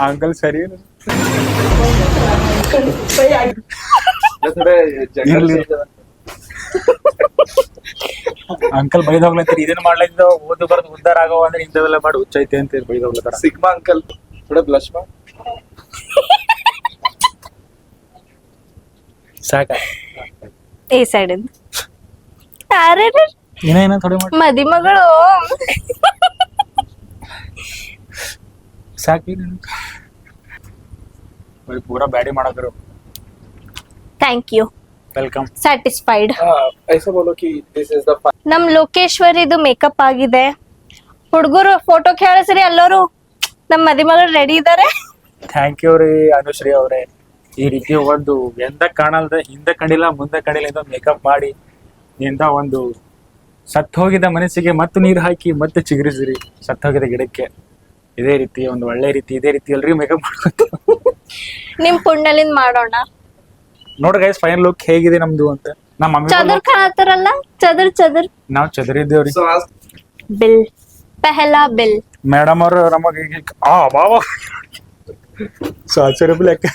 ಅಂಕಲ್ ಸರಿ ಅಂಕಲ್ ಬೈದೋಗ್ಲತ್ತೀರಿ. ಇದನ್ನ ಮಾಡ್ಲಿಕ್ಕೆ ಓದು ಬರ್ದು ಉದ್ದಾರ ಆಗೋ ಅಂದ್ರೆ ಇಂಥವೆಲ್ಲ ಮಾಡಿ ಹುಚ್ಚೈತೆ ಅಂತ ಬೈದೋಗ್ಲತ್ತಾರ. सिग्मा अंकल थोड़ा ब्लश में ಸಾಕ ಈ ಸೈಡ್ ಅರೆ ಏನೇನ ಥೋಡೆ ಮಾಡಿ ಮದಿ ಮಗಳು. ಸಾಕಿ ಪೂರಾ ಬ್ಯಾಡಿ ಮಾಡಕ್ರು. Thank you, welcome. ಸ್ಯಾಟಿಸ್ಫೈಡ್. ऐसा बोलो कि दिस इज द ನಮ್ ಲೋಕೇಶ್ವರಿದು ಮೇಕಪ್ ಆಗಿದೆ. ಹುಡುಗರು ಫೋಟೋ ಕೇಳಿಸ್ರಿ, ಎಲ್ಲರೂ ನಮ್ ಮದಿ ಮಗಳು ರೆಡಿ ಇದಾರೆ. ಥ್ಯಾಂಕ್ ಯು ರೀ ಅನುಶ್ರೀ ಅವ್ರೆ. ಈ ರೀತಿ ಒಂದು ಎಂದ ಕಾಣಲ್ದೆ, ಹಿಂದೆ ಕಂಡಿಲ್ಲ ಮುಂದೆ ಕಂಡಿಲ್ಲ ಇಂದ ಮೇಕಪ್ ಮಾಡಿ ಇಂದ ಒಂದು ಸತ್ತೋಗಿದ ಮನಸ್ಸಿಗೆ ಮತ್ತೆ ನೀರು ಹಾಕಿ ಮತ್ತೆ ಚಿಗುರಿಸಿರಿ ಸತ್ತೋಗಿದ ಗಿಡಕ್ಕೆ. ಇದೇ ರೀತಿ ಒಂದು ಒಳ್ಳೆ ರೀತಿ, ಇದೇ ರೀತಿ ಎಲ್ರಿಗೂ ಮೇಕಪ್ ಮಾಡ್ಕೊತ ನಿಮ್ ಪುಣ್ಣಲಿಂದ ಮಾಡೋಣ. ನೋಡ್ರಿ ಗೈಸ್, ಫೈನಲ್ ಲುಕ್ ಹೇಗಿದೆ ನಮ್ದು ಅಂತ. ನಮ್ಮ ಮಮ್ಮಿ ಚದರ್ ಕಾಣತ್ತಾರಲ್ಲ, ಚದರ್ ನಾವ್ ಚದರಿದ್ದೇವ್ರಿ. ಬಿಲ್ ಪೆಹಲಾ ಬಿಲ್. ಮೇಡಮ್ ಅವ್ರು ನಮಗೆ ಬಾಬಾ 700 ರೂಪಾಯಿ ಲೆಕ್ಕ.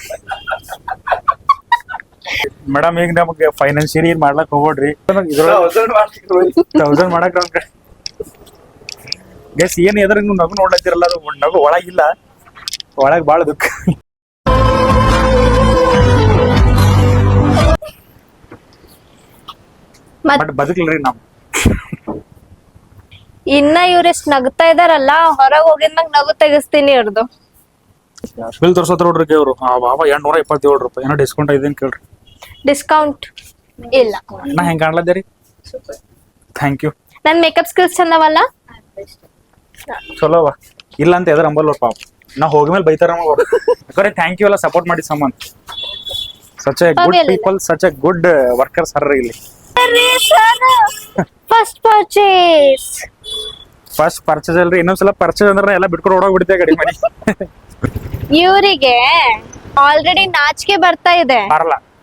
ಮೇಡಮ್ ಈಗ ನಮಗೆ ಫೈನಾನ್ಷಿಯಲಿ ಮಾಡ್ಲಕ್ ಹೋಗ್ಬೇಡ್ರಿ. 1000 ಮಾಡಕ್ ನಮ್ಗೆ ಗೈಸ್ ಏನ್ ಎದ್ರ ನೀವು ನಗು ನೋಡ್ಲತ್ತಿರಲ್ಲ, ಅದು ನಗು ಒಳಗಿಲ್ಲ, ಒಳಗ್ ಬಾಳ ದುಃಖ. ಮತ್ ಬಟ್ ಬದುಕ್ಲ್ರಿ ನಾವು. ಇನ್ನ ಇವ್ರೆಷ್ಟ್ ನಗ್ತಾ ಇದಾರಲ್ಲ, ಹೊರಗ್ ಹೋಗಿದ್ಮ್ಯಾಗ ನಗು ತೆಗಿಸ್ತೀನಿ ಇವ್ರದ್ದು. ಬಿಲ್ ತೋರ್ಸೋತ್ರ ನೋಡ್ರಿ ಅವ್ರು. ಬಾಬಾ 827 ರೂಪಾಯಿ ಏನೋ ಡಿಸ್ಕೌಂಟ್ ಐದೇನ್ ಕೇಳ್ರಿ. ಡಿಸ್ಕೌಂಟ್ ಇಲ್ಲ. ನಾ ಹೆಂಗ್ ಕಾಣ್ಲದ್ದೆ ರೀ? Thank you. ನನ್ ಮೇಕಪ್ ಸ್ಕಿಲ್ಸ್ ಚಂದವಲ್ಲ? ಚಲೋ ಅವ. ಇಲ್ಲ ಅಂತ ಎದ್ರ ಅಂಬಲ್ ಪಾಪ. ನಾ ಹೋಗ್ಮೇಲೆ ಬೈತಾರ ನಮಗೆ. ಥ್ಯಾಂಕ್ ಯು ಎಲ್ಲ ಸಪೋರ್ಟ್ ಮಾಡಿ ಸಮಾನ್. Such a good people, such a good workers ಹರ್ರ ಇಲ್ಲಿ. First purchase. ಫಸ್ಟ್ ಪರ್ಚೇಸ್ ಅಲ್ರಿ, ಇನ್ನೊಂದ್ಸಲ ಪರ್ಚೇಸ್ ಅಂದ್ರೆ ಎಲ್ಲ ಬಿಟ್ಕೊಂಡು ಓಡೋಗ್ಬಿಡ್ತೇವೆ ಗಡಿ ಮನಿ. ಇವರಿಗೆ ಆಲ್ರೆಡಿ ನಾಚಿಕೆ ಬರ್ತಾ ಇದೆ.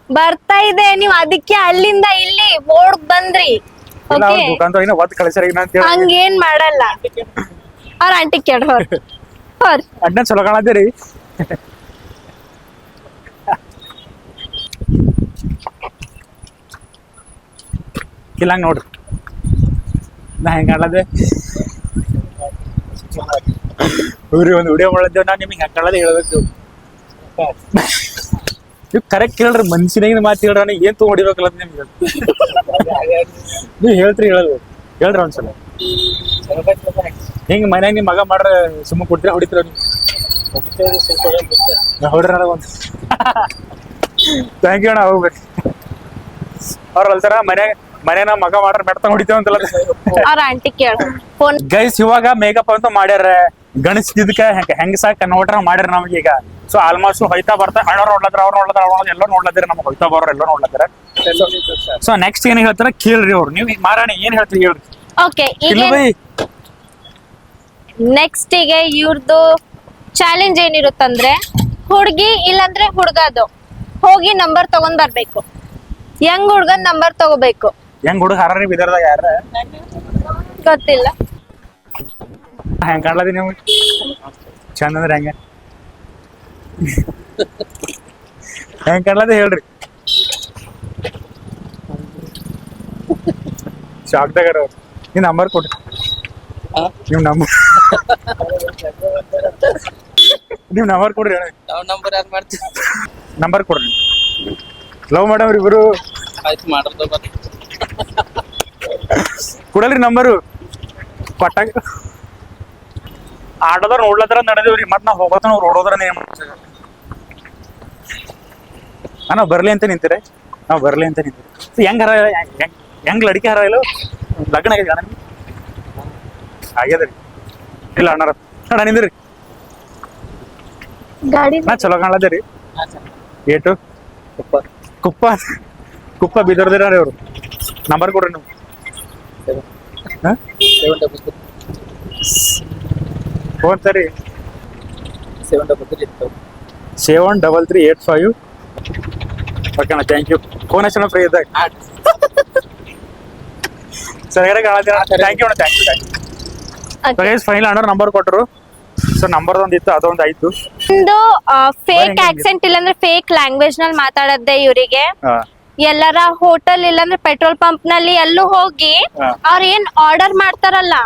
ಬರ್ತಾ ಇದೆ, ನೀವ್ ಅದಕ್ಕೆ ಅಲ್ಲಿಂದ ಇಲ್ಲಿ ಓಡ್ ಬಂದ್ರಿ. ಓಕೆ, ದುಕಾನ್ದಾಗಿನ ಒದ್ ಕಳಿಸ್ಯಾರ ಈಗ ಅಂತ ಹೇಳಿ ಹಂಗೇನ್ ಮಾಡಲ್ಲ. ಅವ್ರ ಆಂಟಿ ಕೇಳ ಅಡ್ಡ ಚಲೋ ಕಾಣತ್ತೀರಿ. ಇಲ್ಲ ಹಂಗ ನೋಡ್ರಿ, ನಾ ಹೆಂಗ ಕಾಣಲದೆ ಇವ್ರಿ ಒಂದು ವಿಡಿಯೋ ಮಾಡದ್ದೇವ್. ನಾ ನಿಮ್ಗೆ ಹೆಂಗ್ ಕಾಣಲದೆ ಹೇಳ್ಬೇಕು. ನೀವು ಕರೆಕ್ಟ್ ಕೇಳ್ರಿ, ಮನ್ಸಿನಾಗಿನ ಮಾತು ಹೇಳ್ರಿ. ನನಗೆ ಏನ್ ಹೊಡಿಬೇಕಲ್ಲ ನಿಮ್ಗೆ. ನೀವು ಹೇಳ್ರಿ, ಹೇಳ್ರಿ ಒಂದ್ಸಲ. ಹಿಂಗ ಮನ್ಯಾಗ ನಿಮ್ ಮಗ ಮಾಡ್ರ ಸುಮ್ಮ ಕೊಡ್ತೀರ ಹೊಡಿತೀರ ನೀವು? ಹೊಡ್ರಿ ನನಗ ಒಂದು. ಥ್ಯಾಂಕ್ ಯು ಅಣ್ಣ, ಹೋಗ್ಬೇಕು. ಅವ್ರ ಅಲ್ತಾರ ಮನ್ಯಾಗ ಮಗ ಮಾಡ್ರ ಮೆಡ್ತಾ ಹೊಡಿತೇವ ಅಂತಲ್ಲ. ಅವ್ರ ಆಂಟಿ ಕೇಳ ಫೋನ್. ಗೈಸ್ ಇವಾಗ ಮೇಕಪ್ ಅಂತ ಮಾಡ್ಯಾರ, ಗಣಸಿದ್ಕ ಹೆಂಗ ಸಾಕ ನೋಡ್ರ ಮಾಡ್ಯಾರ ನಮ್ಗೆ ಈಗ. ಸೊ ಆಲ್ಮೋಸ್ಟ್ ಹೊಯ್ತಾ ಬರ್ತಾ ಅಣ್ಣವ್ರು ನೋಡ್ಲತ್ತಾರ, ಅವ್ರು ನೋಡ್ಲತ್ತಾರ, ಅವ್ರು ಎಲ್ಲ ನೋಡ್ಲತ್ತೀರ, ನಮ್ಗೆ ಹೊಯ್ತಾ ಬರೋರು ಎಲ್ಲ ನೋಡ್ಲತ್ತಾರ. ಸೊ ನೆಕ್ಸ್ಟ್ ಏನ್ ಹೇಳ್ತಾರ ಕೇಳ್ರಿ ಅವ್ರು. ನೀವು ಮಾರಾಣಿ ಏನ್ ಹೇಳ್ತೀರಿ ಹೇಳ್ರಿ. ಓಕೆ, ಈಗ ನೆಕ್ಸ್ಟ್ ಗೆ ಇವ್ರದ್ದು ಚಾಲೆಂಜ್ ಏನಿರುತ್ತಂದ್ರೆ, ಹುಡ್ಗಿ ಇಲ್ಲಾಂದ್ರೆ ಹುಡ್ಗದು ಹೋಗಿ ನಂಬರ್ ತಗೊಂಡ್ ಬರ್ಬೇಕು. ಯಂಗ್ ಹುಡ್ಗನ್ ನಂಬರ್ ತಗೋಬೇಕು. ಹೆಂಗ್ ಹುಡುಗ ಹಾರ ಬಿದರ್ದಾಗ ಯಾರ ಗೊತ್ತಿಲ್ಲ. ಹೆಂಗ್ ಕಾಣ್ಲದಿ ನೀವು? ಚಂದ ಅಂದ್ರೆ ಹೆಂಗ ಹೆಂಗ್ ಕಾಣ್ಲದಿ ಹೇಳ್ರಿ. ಶಾಕ್ದಾಗಾರ ಅವ್ರು. ನೀವ್ ನಂಬರ್ ಕೊಡ್ರಿ. ನೀವ್ ನಂಬರ್ ಕೊಡ್ರಿ. ನಂಬರ್ ಕೊಡ್ರಿ. ಲವ್ ಮಾಡವ್ರಿ ಇಬ್ರು. ಕೊಡಲ್ರಿ ನಂಬರು. ಕೊಟ್ಟಾಗ ಆಟೋದ್ರ ನೋಡ್ಲತ್ರ ನಡೆದೇವ್ರಿ. ಮತ್ ನಾವ್ ಹೋಗೋತ ಅವ್ರು ಓಡೋದ್ರ ನಾವ್ ಬರ್ಲಿ ಅಂತ ನಿಂತೀರಿ. ನಾವ್ ಬರ್ಲಿ ಅಂತ ನಿಂತೀರಿ. ಹೆಂಗ್ ಲಡಿಕೆ ಹರ ಇಲ್ಲ ಲಗ್ನ ಆಗಿದೆ ಆಗ್ಯದ್ರಿ. ಇಲ್ಲ ಅಣ್ಣ ನಿಂದ್ರಿ. ಗಾಡಿ ನಾ ಚಲೋ ಕಾಣ್ಲತ್ತೀರಿ. ಏಟು ಕುಪ್ಪ ಬಿದರ್ದಿರ ಅವ್ರು. ನಂಬರ್ ಕೊಡ್ರಿ ನೀವು. 73385. ಓಕೆ ಅಣ್ಣ, ಥ್ಯಾಂಕ್ ಯು. ಫೋನ್ ಹಚ್ಚೋಣ ಫ್ರೀ ಇದ್ದಾಗ. ಸರಿಯಾಗಿ ಥ್ಯಾಂಕ್ ಯು ಅಣ್ಣ, ಥ್ಯಾಂಕ್ ಯು. ಫೈನಲ್ ಅಣ್ಣ ನಂಬರ್ ಕೊಟ್ಟರು. ಸೊ ನಂಬರ್ ಒಂದಿತ್ತು, ಅದೊಂದು ಆಯ್ತು. ಒಂದು ಫೇಕ್ ಆಕ್ಸೆಂಟ್ ಇಲ್ಲಾಂದ್ರೆ ಫೇಕ್ ಲ್ಯಾಂಗ್ವೇಜ್ ನಲ್ಲಿ ಮಾತಾಡದ್ದೆ ಇವರಿಗೆ. ಎಲ್ಲರ ಹೋಟೆಲ್ ಇಲ್ಲಾಂದ್ರೆ ಪೆಟ್ರೋಲ್ ಪಂಪ್ ನಲ್ಲಿ ಎಲ್ಲೂ ಹೋಗಿ ಅವ್ರ ಏನ್ ಆರ್ಡರ್ ಮಾಡ್ತಾರಲ್ಲ,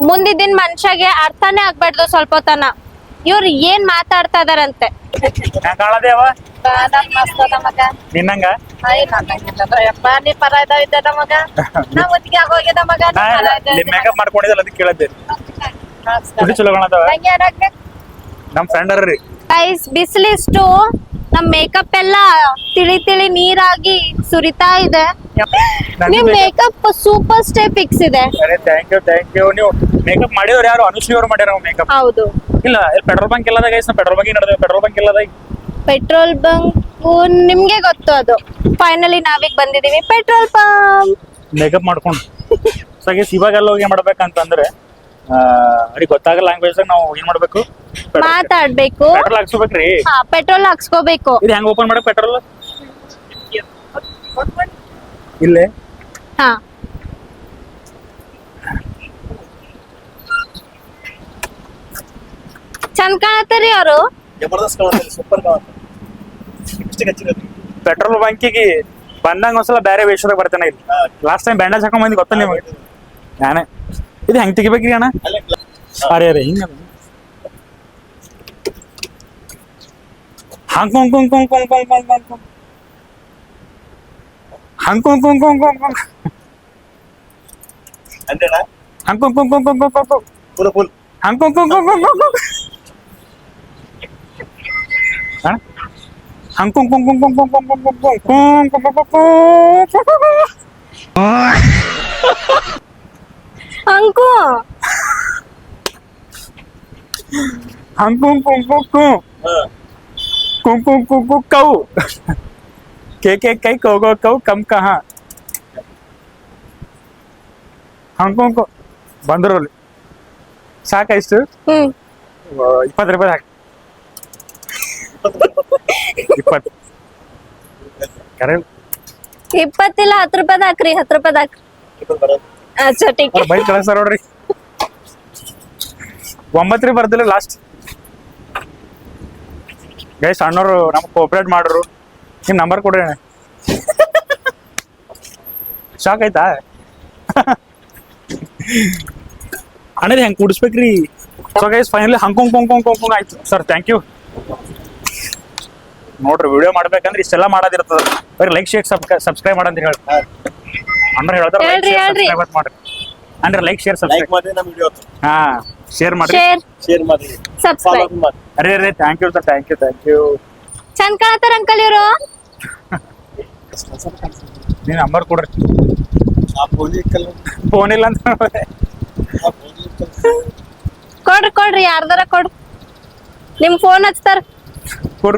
ಮುಂದಿನ ಮನುಷ್ಯಗೆ ಅರ್ಥನೇ ಆಗ್ಬಾರ್ದು ಸ್ವಲ್ಪ ತನ ಇವ್ರು ಏನ್ ಮಾತಾಡ್ತಾ ಇದಾರಂತೆ. ನಿನ್ನಂಗ ಮೇಕಪ್ ಮಾಡ್ಕೊಂಡಿದ್ದಲ್ಲ ಅದಕ್ಕೆ ಕೇಳದ್ದೆ. ಚಲೋ ಕಾಣತಾವ. ನಮ್ ಫ್ರೆಂಡ್ ಅರ್ರಿ. ಗೈಸ್, ಬಿಸಿಲಿಷ್ಟು ನಮ್ ಮೇಕಪ್ ಎಲ್ಲ ತಿಳಿ ನೀರಾಗಿ ಸುರಿತಾ ಇದೆ. ನಿಮ್ ಮೇಕಪ್ ಸೂಪರ್ ಸ್ಟೇ ಫಿಕ್ಸ್ ಇದೆ. Thank you. ನೀವು ಮೇಕಪ್ ಮಾಡಿದವ್ರು ಯಾರು? ಅನುಶ್ರೀ ಅವ್ರು ಮಾಡ್ಯಾರ ಮೇಕಪ್. ಹೌದು. ಇಲ್ಲ ಪೆಟ್ರೋಲ್ ಬಂಕ್ ಎಲ್ಲದ ಗೈಸ್. ಪೆಟ್ರೋಲ್ ಬಂಕ್ ನಡೆದ. ಪೆಟ್ರೋಲ್ ಬಂಕ್ ಎಲ್ಲದ. ಪೆಟ್ರೋಲ್ ಬಂಕ್ ನಿಮ್ಗೆ ಗೊತ್ತು. ಅದು ಫೈನಲಿ ನಾವೀಗ ಬಂದಿದೀವಿ ಪೆಟ್ರೋಲ್ ಪಂಪ್. ಮೇಕಪ್ ಮಾಡ್ಕೊಂಡು ಇವಾಗೆಲ್ಲ ಹೋಗಿ ಮಾಡ್ಬೇಕಂತಂದ್ರೆ ಅವ್ರಿಗೆ ಗೊತ್ತಾಗಲ್ಲ ಲ್ಯಾಂಗ್ವೇಜ್. ನಾವು ಏನ್ ಮಾಡ್ಬೇಕು? ಮಾತಾಡ್ಬೇಕು. ಪೆಟ್ರೋಲ್ ಹಾಕ್ಸ್ಬೇಕ್ರಿ. ಪೆಟ್ರೋಲ್ ಹಾಕ್ಸ್ಕೋಬೇಕು. ಇದು ಹೆಂಗ್ ಓಪನ್ ಮಾಡಕ್ ಪೆಟ್ರೋಲ್? ಇಲ್ಲೇ ಹಾ, ಚಂದ ಕಾಣತ್ತರಿ ಅವರು. ಪೆಟ್ರೋಲ್ ಬಂಕಿಗೆ ಬಂದಂಗ ಒಂದ್ಸಲ ಬೇರೆ ವೇಷದಾಗ ಬರ್ತಾನೆ. ಇಲ್ಲಿ ಲಾಸ್ಟ್ ಟೈಮ್ ಬ್ಯಾಂಡೇಜ್ ಹಾಕೊಂಡ್ ಬಂದಿ ಗೊತ್ತ ನಿಮಗೆ? ನಾನೇ ಇದು ಹೆಂಗ್ ತೆಗಿಬೇಕ್ರಿ ಅಣ್ಣ? ಅರೆ ಹಿಂಗ ಹಂಗ್ ಕುಂಗ್ ಕುಂಗ್ ಕುಂಗ್ ಕುಂಗ್ ಕುಂಗ್ ಕುಂಗ್ ಹಂಗ್ ಕುಂಗ್ ಕುಂಗ್ ಕುಂಗ್ ಕುಂಗ್ ಕುಂಗ್ ಹಂಗ್ ಕುಂಗ್ ಕುಂಗ್ ಕುಂಗ್ ಕುಂಗ್ ಕುಂಗ್ ಕುಂಗ್ ಕುಂಗ್ ಕುಂಗ್ ಕುಂಗ್ ಕುಂಗ್ ಕುಂಗ್ ಕುಂಗ್ ಅಂಕು ಹಂಗ್ ಕುಂಗ್ ಕುಂಗ್ ಕುಂಗ್ ಕುಂಗ್ ಕುಂಗ್ ಕುಂಗ್ ಕುಂಗ್ ಕುಂಗ್ ಕೌ के कई कौ गो कौ कम कहाँ ಹಂಗ್ ಬಂದ್ರಲ್ಲಿ ಸಾಕ ಇಷ್ಟು 20 ರೂಪಾಯಿ ಹಾಕಿ 20 ಕರೆ 20 ಇಲ್ಲ 10 ರೂಪಾಯಿ ಹಾಕ್ರಿ 10 ರೂಪಾಯಿ ಹಾಕ್ರಿ ಅಚ್ಚಾ ಟೀಕ್ ಬೈ ಕಳಿಸ್ತಾರ ನೋಡ್ರಿ 9 ರೀ ಬರ್ದಿಲ್ಲ ಲಾಸ್ಟ್ ಗೈಸ್ ಅಣ್ಣವ್ರು ನಮ್ಗೆ ಕೋಆಪರೇಟ್ ಮಾಡ್ರು ನಿಮ್ ನಂಬರ್ ಕೊಡ್ರಿ ಅಣ್ಣ ಶಾಕ್ ಆಯ್ತಾ ಅಣ್ಣ ಹೆಂಗ್ ಕೂಡಿಸ್ಬೇಕ್ರಿ ಸೊ ಗೈಸ್ ಫೈನಲಿ ಹಂಕೊಂಗ್ ಕೊಂಗ್ ಆಯ್ತು ಸರ್ ಥ್ಯಾಂಕ್ ಯು ನೋಡ್ರಿ ವಿಡಿಯೋ ಮಾಡ್ಬೇಕಂದ್ರೆ ಇಷ್ಟೆಲ್ಲ ಮಾಡೋದಿರ್ತದ ಬರೀ ಲೈಕ್ ಶೇರ್ ಸಬ್ಸ್ಕ್ರೈಬ್ ಮಾಡಂತ ಹೇಳಿ ಅಂದ್ರೆ ಹೇಳ್ತಾರೆ ಹೇಳ್ರಿ. ಮಾಡ್ರಿ ಅಂದ್ರೆ ಲೈಕ್ ಶೇರ್ ಸಬ್ಸ್ಕ್ರೈಬ್ ಹಾ ಶೇರ್ ಮಾಡ್ರಿ ಶೇರ್ ಸಬ್ಸ್ಕ್ರೈಬ್ ಅರೆ thank you sir thank you ಚಂದ ಕಾಣತಾರ ಅಂಕಲ್ ಇವರು ನೀನ್ ನಂಬರ್ ಕೊಡ್ರಿ ಫೋನ್ ಇಲ್ಲ ಅಂತ ಕೊಡ್ರಿ ಯಾರ್ದಾರ ಕೊಡ್ರಿ ನಿಮ್ ಫೋನ್ ಹಚ್ತಾರ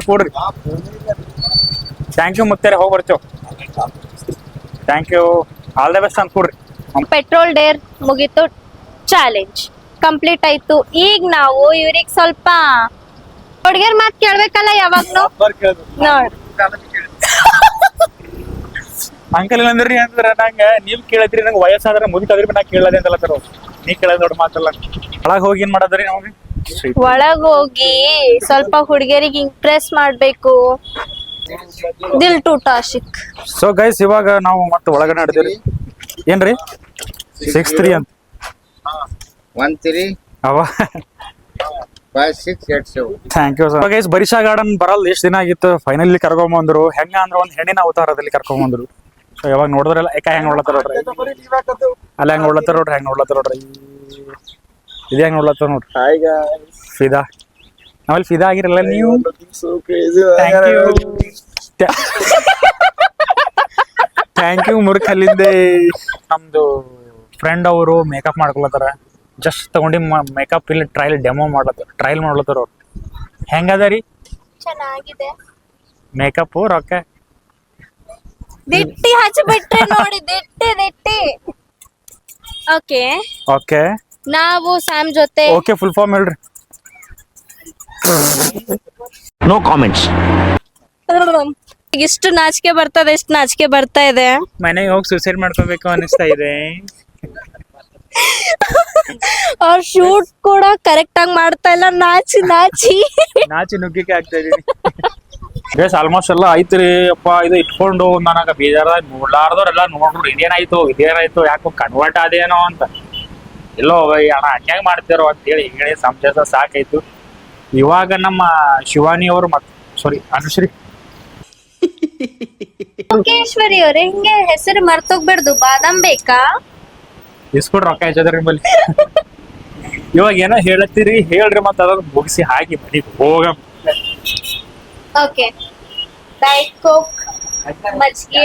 ಕೊಡ್ರಿ ಥ್ಯಾಂಕ್ ಯು ಮತ್ತೆ ಹೋಗಿ ಬರ್ತೇವ್ thank you all the best ಅಂತ ಕೊಡ್ರಿ ಪೆಟ್ರೋಲ್ ಡೇರ್ ಮುಗೀತು ಚಾಲೆಂಜ್ ಕಂಪ್ಲೀಟ್ ಆಯ್ತು ಈಗ ನಾವು ಇವ್ರಿಗೆ ಸ್ವಲ್ಪ ಹುಡುಗಿಯರ್ ಮಾತ್ ಕೇಳ್ಬೇಕಲ್ಲ ಯಾವಾಗ್ಲೂ ನೋಡ್ ಅಂಕಲ್ ಏನಂದ್ರಿ ಅಂದ್ರ ನಂಗ ನೀವ್ ಕೇಳತ್ರಿ ನಂಗೆ ವಯಸ್ಸಾದ್ರೆ ಮುದುಕಾದ್ರಿ ನಾ ಕೇಳದೆ ಅಂತಲ್ಲ ಸರ್ ನೀ ಕೇಳದ್ ದೊಡ್ಡ ಮಾತಲ್ಲ ಒಳಗ್ ಹೋಗಿ ಏನ್ ಮಾಡದ್ರಿ ನಮಗೆ ಒಳಗ್ ಹೋಗಿ ಸ್ವಲ್ಪ ಹುಡುಗಿಯರಿಗೆ ಇಂಪ್ರೆಸ್ ಮಾಡ್ಬೇಕು ದಿಲ್ ಟೂಟ ಆಶಿಕ್ ಸೊ ಗೈಸ್ ಇವಾಗ ನಾವು ಮತ್ತೆ ಒಳಗಡೆ ನಡೆದಿರಿ ಏನ್ರಿ 6-3 ಅಂತ 1-3 ಅವ 5-6-8-7 ಥ್ಯಾಂಕ್ ಯು ಸರ್ ಗೈಸ್ ಬರಿಷಾ ಗಾರ್ಡನ್ ಬರಲ್ಲ ಎಷ್ಟು ದಿನ ಆಗಿತ್ತು ಫೈನಲಿ ಕರ್ಕೊಂಬಂದ್ರು ಹೆಂಗ ಅಂದ್ರೆ ಒಂದ್ ಹೆಣ್ಣಿನ ಅವತಾರದಲ್ಲಿ ಕರ್ಕೊಂಬಂದ್ರು ಸೊ ಯಾವಾಗ ನೋಡಿದ್ರಲ್ಲ ಏಕ ಹೆಂಗ್ ನೋಡ್ಲತ್ತಾರ ನೋಡ್ರಿ ಅಲ್ಲಿ ಹೆಂಗ್ ನೋಡ್ಲತ್ತಾರ ನೋಡ್ರಿ ಇದು ಹೆಂಗ್ ನೋಡ್ಲತ್ತಾರ ನೋಡ್ರಿ ಫಿದಾ ನಾವಲ್ಲಿ ಫಿದಾ ಆಗಿರಲ್ಲ ನೀವು ಥ್ಯಾಂಕ್ ಯು ಮುರುಕಲ್ಲಿಂದೆ ನಮ್ದು ಫ್ರೆಂಡ್ ಅವರು ಮೇಕಪ್ ಮಾಡ್ಕೊಳತ್ತಾರ ಜಸ್ಟ್ ತಗೊಂಡು ಮೇಕಪ್ ಇಲ್ಲಿ ಟ್ರಯಲ್ ಮಾಡ್ಲತ್ತಾರ ಅವ್ರು ಹೆಂಗದ ರೀ ಚೆನ್ನಾಗಿದೆ ಮೇಕಪ್ ರೊಕ್ಕ ದಿಟ್ಟಿ ಹಚ್ಚಿಬಿಟ್ರೆ ನೋಡಿ ದಿಟ್ಟಿ ಓಕೆ ಓಕೆ ನಾವು ಸ್ಯಾಮ್ ಜೊತೆ ಓಕೆ ಫುಲ್ ಫಾರ್ಮ್ ಹೇಳ್ರಿ ನೋ ಕಾಮೆಂಟ್ಸ್ ಇಷ್ಟು ನಾಚಿಕೆ ಬರ್ತದೆ ಎಷ್ಟು ನಾಚಿಕೆ ಬರ್ತಾ ಇದೆ ಮನೆಗೆ ಹೋಗಿ ಸೂಸೈಡ್ ಮಾಡ್ಕೋಬೇಕು ಅನಿಸ್ತಾ ಇದೆ ಅವ್ರ ಶೂಟ್ ಕೂಡ ಕರೆಕ್ಟ್ ಆಗಿ ಮಾಡ್ತಾ ಇಲ್ಲ ನಾಚಿ ನಾಚಿ ನುಗ್ಗಿಕೆ ಆಗ್ತಾ ಇದೀನಿ ಬೇಸ್ ಆಲ್ಮೋಸ್ಟ್ ಎಲ್ಲ ಐತ್ರಿ ಅಪ್ಪ ಇದು ಇಟ್ಕೊಂಡು ನನಗ ಬೇಜಾರ ನೋಡ್ಲಾರ್ದವ್ರೆಲ್ಲ ನೋಡ್ರು ಇದೇನಾಯ್ತು ಯಾಕೋ ಕನ್ವರ್ಟ್ ಆದೇನೋ ಅಂತ ಎಲ್ಲೋ ಅಣ್ಣ ಹಂಗ್ಯಾಂಗ ಮಾಡ್ತಿರೋ ಅಂತ ಹೇಳಿ ಸಂಜೆ ಸಾಕಾಯ್ತು ಇವಾಗ ನಮ್ಮ ಶಿವಾನಿ ಅವರು ಸಾರಿ ಅನುಶ್ರೀ ಲೋಕೇಶ್ವರಿ ಅವ್ರೆ ಹಿಂಗೆ ಹೆಸರು ಮರ್ತೋಗ್ಬಿಡ್ದು ಬಾದಾಮ್ ಬೇಕಾ ಇಸ್ಕೊಡ್ರಿ ರೊಕ್ಕ ಹೆಚ್ಚದ್ರಿ ನಿಮ್ಮಲ್ಲಿ ಇವಾಗ ಏನೋ ಹೇಳತ್ತೀರಿ ಹೇಳ್ರಿ ಮತ್ತ ಅದನ್ನ ಮುಗಿಸಿ ಹಾಕಿ ಮನೆಗೆ ಹೋಗ ಓಕೆ ಡೈಟ್ ಕೋಕ್ ಮಜ್ಜಿಗೆ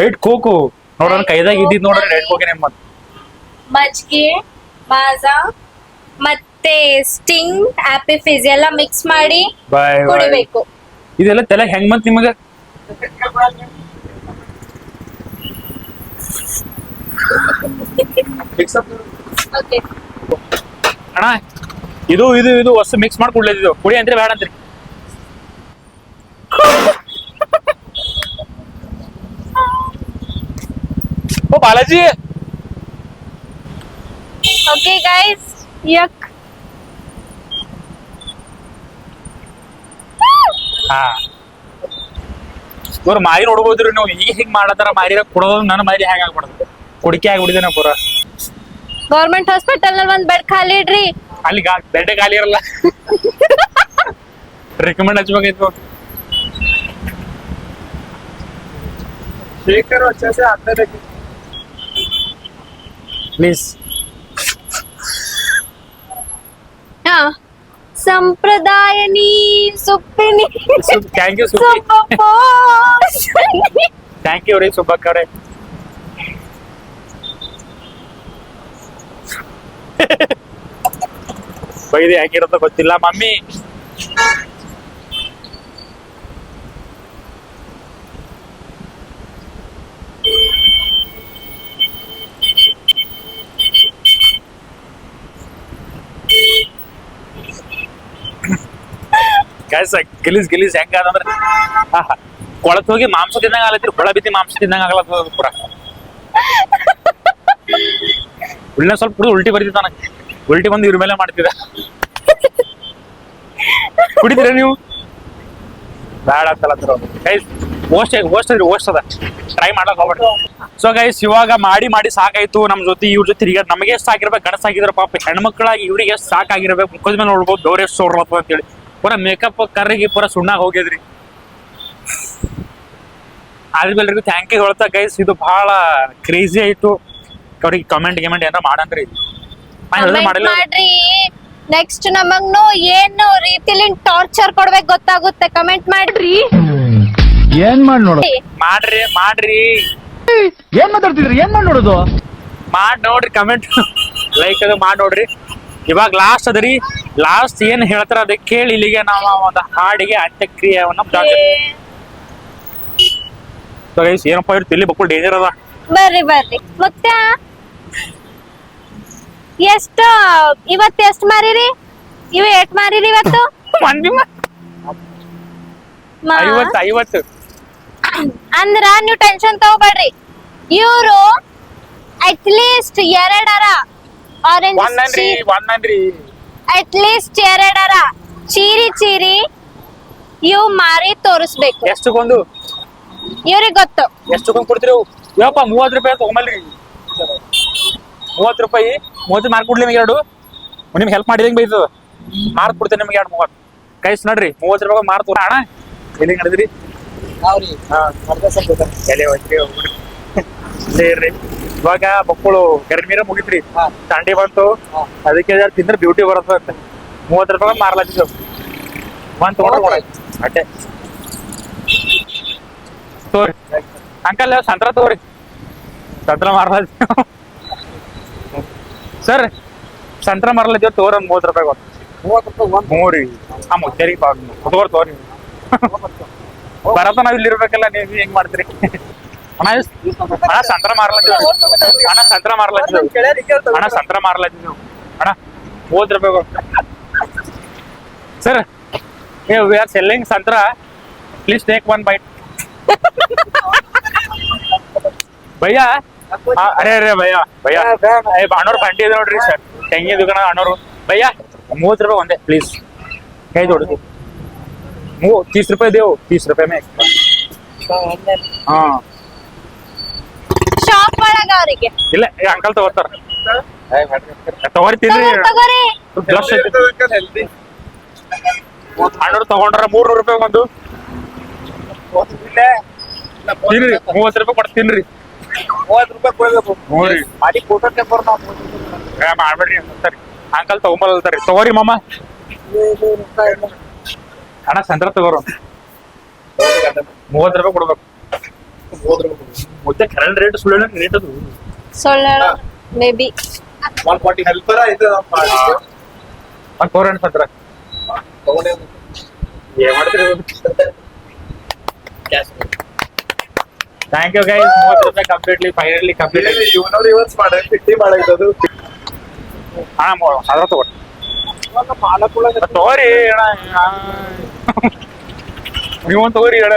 ರೈಟ್ ಕೋಕು ನೋಡ್ರ ಕೈದಾಗ ಇದ್ದಿದ್ ನೋಡ್ರಿ ರೈಟ್ ಕೋಕೆ ನಿಮ್ಮ ಮಜ್ಜಿಗೆ ಮಾಜಾ ಮತ್ತೆ ಸ್ಟಿಂಗ್ ಆಪಿ ಫಿಜ್ ಎಲ್ಲ ಮಿಕ್ಸ್ ಮಾಡಿ ಬಾಯ್ ಕುಡಿಬೇಕು ಇದೆಲ್ಲ ತಲೆ ಹೆಂಗ್ ಬಂತ್ ನಿಮಗ ಓಕೆ ಅಣ್ಣ ಇದು ವಸ್ತು ಮಿಕ್ಸ್ ಮಾಡಿ ಕುಡ್ಲಿದ್ದು ಕುಡಿ ಅಂತ್ರಿ ಬೇಡ ಅಂತ್ರಿ ಓ ಬಾಲಾಜಿ ಓಕೆ ಗೈಸ್ ಯಕ್ ಹಾ ಇವ್ರ ಮಾರಿ ನೋಡ್ಬೋದ್ರಿ ನೀವು ಈಗ ಹಿಂಗ್ ಮಾಡತ್ತಾರ ಮಾರಿರ ಕುಡೋದು ನನ್ನ ಮಾರಿ ಹೆಂಗ್ ಆಗ್ಬಿಡ್ತದೆ ಕುಡಿಕೆ ಆಗ್ಬಿಡಿದೇನ ಪೂರ ಗೌರ್ಮೆಂಟ್ ಹಾಸ್ಪಿಟಲ್ ನಲ್ಲಿ ಒಂದ್ ಬೆಡ್ ಖಾಲಿ ಇಡ್ರಿ ಅಲ್ಲಿ ಬೆಡ್ ಖಾಲಿ ಇರಲ್ಲ ರಿಕಮೆಂಡ್ ಹಚ್ಬೇಕಾಯ್ತು ಶೇಖರ್ अच्छे से आते रहे ಪ್ಲೀಸ್. ಹಾ ಸಂಪ್ರದಾಯನಿ ಸುಪ್ಪಿನಿ ಥ್ಯಾಂಕ್ ಯು ಥ್ಯಾಂಕ್ ಯು ರೀ ಸುಬ್ಬಕ್ಕ ಅವ್ರೆ. ಬೈದಿ ಹೆಂಗಿರುತ್ತೋ ಗೊತ್ತಿಲ್ಲ ಮಮ್ಮಿ. ಗಲೀಸ್ ಹೆಂಗಂದ್ರೆ ಕೊಳತ್ ಹೋಗಿ ಮಾಂಸ ತಿಂದಂಗ ಆಗಲತ್ರಿ, ಕೊಳ ಬಿದ್ದಿ ಮಾಂಸ ತಿಂದಂಗ ಆಗಲ್ಲ ಪೂರ. ಉಳ್ಳ ಸ್ವಲ್ಪ ಕುಡಿದು ಉಲ್ಟಿ ಬರ್ತಿದ್ದ ನನಗೆ, ಉಲ್ಟಿ ಬಂದು ಇವ್ರ ಮೇಲೆ ಮಾಡ್ತಿದ್ದ. ಕುಡಿತೀರ ನೀವು? ಬ್ಯಾಡ ಅಂತಲತ್ರ ಗೈಸ್, ಓಸ್ಟ್ ಅದ, ಟ್ರೈ ಮಾಡಕ್ ಹೋಗ್ಬೇಡ್ರಿ. ಸೊ ಗೈಸ್ ಇವಾಗ ಮಾಡಿ ಸಾಕಾಯ್ತು. ನಮ್ ಜೊತೆ ಇವ್ರ ಜೊತೆ ಈಗ ನಮಗೆ ಎಷ್ಟು ಸಾಕಿರ್ಬೇಕು, ಗಣಸ್ ಆಗಿರೋ ಪಾಪ ಹೆಣ್ಮಕ್ಳಾಗಿ ಇವ್ರಿಗೆ ಎಷ್ಟು ಸಾಕಾಗಿರ್ಬೇಕು. ಮುಖದ ಮೇಲೆ ನೋಡ್ಬೋದು ದೌರ್ ಎಷ್ಟು ಸೋರ್ಲತ್ತ ಅಂತೇಳಿ. ಪೂರ ಮೇಕಪ್ ಕರ್ರಿಗೆ ಪೂರ ಸುಣ್ಣಾಗ ಹೋಗಿದ್ರಿ. ಅದ್ರಲ್ರಿಗೂ ಥ್ಯಾಂಕ್ ಯು ಹೇಳ್ತಾ ಗೈಸ್. ಇದು ಬಹಳ ಕ್ರೇಜಿ ಆಯ್ತು. ಅವ್ರಿಗೆ ಕಮೆಂಟ್ ಏನಾರ ಮಾಡನ್ರಿ. ಮಾಡಿಲ್ಲ ಮಾಡ್ರಿ. ನೆಕ್ಸ್ಟ್ ನಮಗ್ನು ಏನು ರೀತಿಲಿ ಟಾರ್ಚರ್ ಕೊಡ್ಬೇಕು ಗೊತ್ತಾಗುತ್ತೆ. ಕಮೆಂಟ್ ಮಾಡ್ರಿ. ಏನ್ ಮಾಡಿ ನೋಡು, ಮಾಡ್ರಿ ಏನ್ ಮಾತಾಡ್ತಿದ್ರಿ, ಏನ್ ಮಾಡಿ ನೋಡೋದು, ಮಾಡಿ ನೋಡ್ರಿ ಕಮೆಂಟ್, ಲೈಕ್ ಅದು ಮಾಡಿ ನೋಡ್ರಿ. ಇವಾಗ ಲಾಸ್ಟ್ ಅದರಿ, ಲಾಸ್ಟ್ ಏನ್ ಹೇಳ್ತಾರ ಅದಕ್ಕೆ ಕೇಳಿ ಇಲ್ಲಿಗೆ ನಾವು ಒಂದು ಹಾಡಿಗೆ ಅಂತ್ಯಕ್ರಿಯೆಯನ್ನ ಏನಪ್ಪ ಇವ್ರು ತಿಳಿ ಬಕ್ಕಳು ಡೇಂಜರ್ ಅದ. ಬರ್ರಿ ಮತ್ತೆ ಇವತ್ತು ಎಷ್ಟು ಮಾರಿರಿ? ಎಷ್ಟ್ ಮಾರಿರಿ ಇವತ್ತು? ಮಂದಿ 50 ಅಂದ್ರ ನೀವು ಟೆನ್ಷನ್ ತಗೋಬೇಡ್ರಿ. ಇವ್ರು ಅಟ್ಲೀಸ್ಟ್ 2 ಆರೆಂಜ್ ಒಂದ್ರಿ ಅಟ್ಲೀಸ್ಟ್ 2 ಚೀರಿ ಇವ್ ಮಾರಿ ತೋರಿಸ್ಬೇಕು. ಎಷ್ಟಕ್ಕೊಂದು? ಇವ್ರಿಗೆ ಗೊತ್ತು. ಎಷ್ಟಕ್ಕೊಂದು ಕೊಡ್ತೀರಿ? ಯಪ್ಪ 30 ರೂಪಾಯಿ ತಗೊಂಬಲ್ರಿ. 30 ರೂಪಾಯಿ 30 ಮಾರ್ಕ್ ಕೊಡ್ಲಿ ನಿಮ್ಗೆ 2. ನಿಮ್ಗೆ ಹೆಲ್ಪ್ ಮಾಡಿದಂಗೆ ಬೈತದ. ಮಾರ್ಕ್ ಕೊಡ್ತೇನೆ ನಿಮ್ಗೆ 2-30 ಕೈಸ್ ನೋಡ್ರಿ. 30 ರೂಪಾಯಿ ಮಾರ್ಕ್ ತೋರ ಅಣ್ಣ ಎಲ್ಲಿ ನಡೆದ್ರಿ? ಇವಾಗ ಮಕ್ಕಳು ಗರ್ಮೀರ ಮುಗಿತ್ರಿ, ಥಂಡಿ ಬಂತು, ಅದಕ್ಕೆ ತಿಂದ್ರೆ ಬ್ಯೂಟಿ ಬರುತ್ತೆ ಅಂತ 30 ರೂಪಾಯಿ ಮಾರ್ಲಾತಿದ್ದೆವು. ಒಂದ್ ತಗೊಂಡ್ರೆ ಅಟ್ಟೆ ತೋರಿ ಅಂಕಲ್. ಸಂತ್ರ ತಗೋರಿ, ಸಂತ್ರ ಮಾರ್ಲಾತಿವ್ ಸರ್. ಸಂತ್ರ ಮಾರ್ಲಾತಿವ್ ತೋರ್ ಒಂದ್ 30 ರೂಪಾಯಿ ಹ್ಞೂ ರೀ. ಆ ಮುಚ್ಚೇರಿ ಕುತ್ಕೋರ್ ತೋರಿ. ಬರತ್ತ ನಾವ್ ಇಲ್ಲಿ ಇರ್ಬೇಕಲ್ಲ, ನೀವು ಹೆಂಗ್ ಮಾಡ್ತೀರಿ? ಅಣ್ಣ ಸಂತ್ರ ಮಾರ್ಲಾತಿವ್, ಅಣ್ಣ ಸಂತ್ರ ಮಾರ್ಲಾತಿವ್, ಅಣ್ಣ ಸಂತ್ರ ಮಾರ್ಲಾತಿವ್ ಅಣ್ಣ 30 ರೂಪಾಯಿ ಸರ್. ವಿ ಆರ್ ಸೆಲ್ಲಿಂಗ್ ಸಂತ್ರ, ಪ್ಲೀಸ್ ಟೇಕ್ 1 ಬೈಟ್. ಭಯ್ಯ ಅರೆ ಭಯ್ಯ ಅಣ್ಣವ್ರು ಬಂಡಿ ಇದೆ ನೋಡ್ರಿ ಸರ್, ತೆಂಗಿ ದುಕಾನ ಅಣ್ಣವ್ರು. ಭಯ್ಯ 30 ರೂಪಾಯಿ ಒಂದೇ ಪ್ಲೀಸ್, ಕೈ ದೊಡ್ಡದು. 30 ರೂಪಾಯಿ ದೇವು, 30 ರೂಪಾಯಿ ಮೇ ಹಾ. ಶಾಪ್ ಒಳಗ ಅವ್ರಿಗೆ ಇಲ್ಲ ಅಂಕಲ್ ತಗೋತಾರ, ತಗೋರಿ ತಿನ್ರಿ. ಅಣ್ಣವ್ರು ತಗೊಂಡ್ರ 300 ರೂಪಾಯಿ ಒಂದು ತಿನ್ರಿ. 30 ರೂಪಾಯಿ ಕೊಟ್ಟು ತಿನ್ರಿ. 30 ರೂಪಾಯಿ ಕೊಡ್ಬೇಕು ನೋಡ್ರಿ ಮಾಡಿ ಫೋಟೋ ತೆಕ್ಕೋರ್ ನಾವು ಮಾಡ್ಬೇಡ್ರಿ ಅಂತಾರಿ. ಅಂಕಲ್ ತಗೊಂಬಲ್ತಾರಿ. ತಗೋರಿ ಮಾಮ. ಅಣ್ಣ ಸಂತ್ರ ತಗೋರು 30 ರೂಪಾಯಿ ಕೊಡ್ಬೇಕು. ಮುದ್ದೆ ಕರೆಂಟ್ ರೇಟ್ ಸುಳ್ಳು ರೇಟ್ ಅದು ಮೇ ಬಿ 140 ಹೆಲ್ಪರ್ ಆಯ್ತು ಒಂದು ತೋರಣ್ಣ ಸಂತ್ರ ಏನ್ ಮಾಡ್ತೀರಿ? Thank you guys. 30 ರೂಪಾಯಿ ಕಂಪ್ಲೀಟ್ಲಿ ಫೈನಲಿ ಕಂಪ್ಲೀಟ್ ಆಗಿ ರಿವರ್ಸ್ ಮಾಡಿ 50 ಮಾಡಾಯ್ತದು. ಅಣ್ಣ ಅದ್ರ ತಗೋರಿ ತಗೋರಿ ಅಣ್ಣ, ನೀವೊಂದು ತಗೋರಿ ಅಣ್ಣ.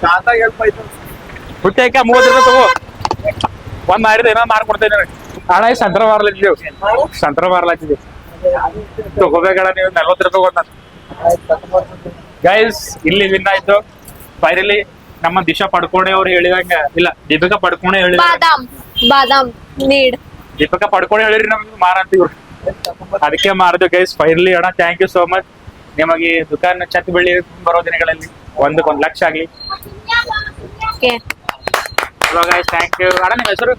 ತಾತಾಗ ಹೆಲ್ಪ್ ಆಯ್ತು. ಹುಟ್ಟೇಕ 30 ರೂಪಾಯಿ ತಗೋ. ಒಂದ್ ಮಾರಿದ ಏನೋ ಮಾರ್ಕೊಡ್ತೇನೆ ಅಣ್ಣ. ಈ ಸಂತ್ರ ಮಾರ್ಲತ್ತಿದ್ದೇವು, ಸಂತ್ರ ಮಾರ್ಲತ್ತಿದ್ದೇವೆ. ತಗೋಬೇಕಣ್ಣ ನೀವು 40 ರೂಪಾಯಿ ಒಂದ. ಗೈಸ್ ಇಲ್ಲಿ ವಿನ್ ಆಯ್ತು ಫೈನಲಿ. ನಮ್ಮ ದಿಶಾ ಪಡ್ಕೋಣೆ ಅವ್ರು ಹೇಳಿದಂಗ, ಇಲ್ಲ ದೀಪಿಕಾ ಪಡ್ಕೋಣೆ ಹೇಳಿದ, ಬಾದಾಮ್ ನೀಡ್ ದೀಪಿಕಾ ಪಡ್ಕೋಣೆ ಹೇಳಿರಿ ನಮ್ಗೆ ಮಾರಂತೀವ್ರು, ಅದಕ್ಕೆ ಮಾರಿದ್ವಿ ಗೈಸ್ ಫೈನಲಿ. ಅಣ್ಣ ಥ್ಯಾಂಕ್ ಯು ಸೋ ಮಚ್. ನಿಮಗೆ ದುಕಾನ್ ಛತ್ ಬೆಳ್ಳಿ ಬರೋ ದಿನಗಳಲ್ಲಿ 1 ಲಕ್ಷ ಆಗ್ಲಿ. Hello guys, thank you. ಅಣ್ಣ ನಿಮ್ಮ ಹೆಸರು?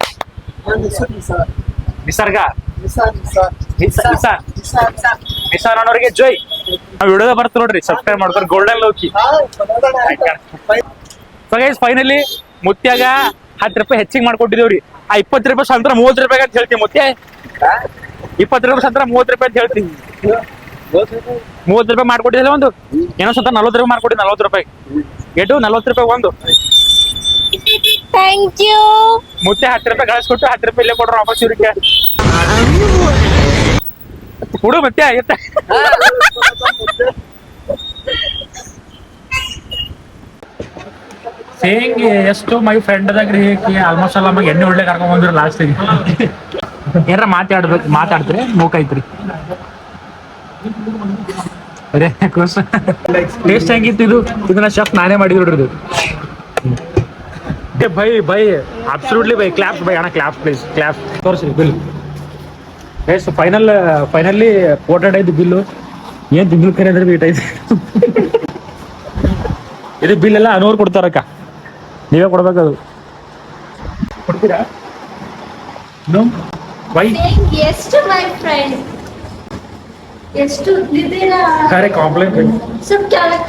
ನಿಸರ್ಗ ನಿಸಾರ್ ಅನ್ನೋರಿಗೆ ಜೈ. ನಾವ್ ವಿಡಿಯೋದ ಬರ್ತ ನೋಡ್ರಿ, ಸಬ್ಸ್ಕ್ರೈಬ್ ಮಾಡ್ತಾರೆ. ಗೋಲ್ಡನ್ ಲೋಕಿ. ಸೊ ಗೈಸ್ ಫೈನಲಿ ಮುತ್ಯಾಗ 10 ರೂಪಾಯಿ ಹೆಚ್ಚಿಗೆ ಮಾಡ್ಕೊಟ್ಟಿದೇವ್ರಿ. ಆ 20 ರೂಪಾಯಿ ಸಂತರ 30 ರೂಪಾಯಿ ಅಂತ ಹೇಳ್ತೀವಿ. ಮುತ್ಯ 20 ರೂಪಾಯಿ ಸಂತರ 30 ರೂಪಾಯಿ ಅಂತ ಹೇಳ್ತೀವಿ. 30 ರೂಪಾಯಿ ಮಾಡ್ಕೊಟ್ಟಿದ್ರೆ ಒಂದು, ಏನೋ ಸಂತ 40 ರೂಪಾಯಿ ಮಾಡ್ಕೊಡಿ. 40 ರೂಪಾಯಿ ಎಷ್ಟು? 40 ರೂಪಾಯಿ ಒಂದು. Thank you. ಮುತ್ತೆ 10 ರೂಪಾಯಿ ಗಳಿಸ್ಕೊಟ್ಟು 10 ರೂಪಾಯಿ ಇಲ್ಲೇ ಕೊಡ್ರು ವಾಪಸ್ ಇವ್ರಿಗೆ. ಕೊಡು ಮತ್ತೆ ಆಯ್ತಾ. ಸೇಯಿಂಗ್ ಎಷ್ಟು ಮೈ ಫ್ರೆಂಡ್ ಅದಾಗ್ರಿ. ಆಲ್ಮೋಸ್ಟ್ ಎಲ್ಲ ನಮಗೆ ಎಣ್ಣೆ ಒಳ್ಳೆ ಕರ್ಕೊಂಡ್ ಬಂದ್ರಿ ಲಾಸ್ಟಿಗೆ. ಏನಾರ ಮಾತಾಡ್ತೀರಿ ಮೂಕೈತ್ರಿ. ಅರೆ ಟೇಸ್ಟ್ ಹೆಂಗಿತ್ತು ಇದು? ಇದನ್ನ ಶೆಫ್ ನಾನೇ ಮಾಡಿದ್ ನೋಡ್ರಿ ಇದು. Bye absolutely bye. Claps bye ಅಣ್ಣ, ಕ್ಲಾಪ್ಸ್ ಪ್ಲೀಸ್, ಕ್ಲಾಪ್ಸ್. ತೋರಿಸ್ರಿ ಬಿಲ್. ಎಸ್ ಫೈನಲಿ ಕೋಟೆಡ್ ಐದು ಬಿಲ್ಲು. ಏನ್ ತಿಂಗಳು ಕರೆ ಅಂದ್ರೆ ಬೀಟ್ ಐತಿ. ಇದು ಬಿಲ್ ಎಲ್ಲ ಅನೂರು ಕೊಡ್ತಾರಕ್ಕ, ನೀವೇ ಕೊಡ್ಬೇಕದು. ಕೊಡ್ತೀರಾ? ಬೈ ಎಷ್ಟು ಮೈ ಫ್ರೆಂಡ್, ಎಷ್ಟು ಇದ್ದೀರಾ? ಖರೆ ಕಾಂಪ್ಲೇಂಟ್. ಸ್ವಲ್ಪ ಕೆಳಗೆ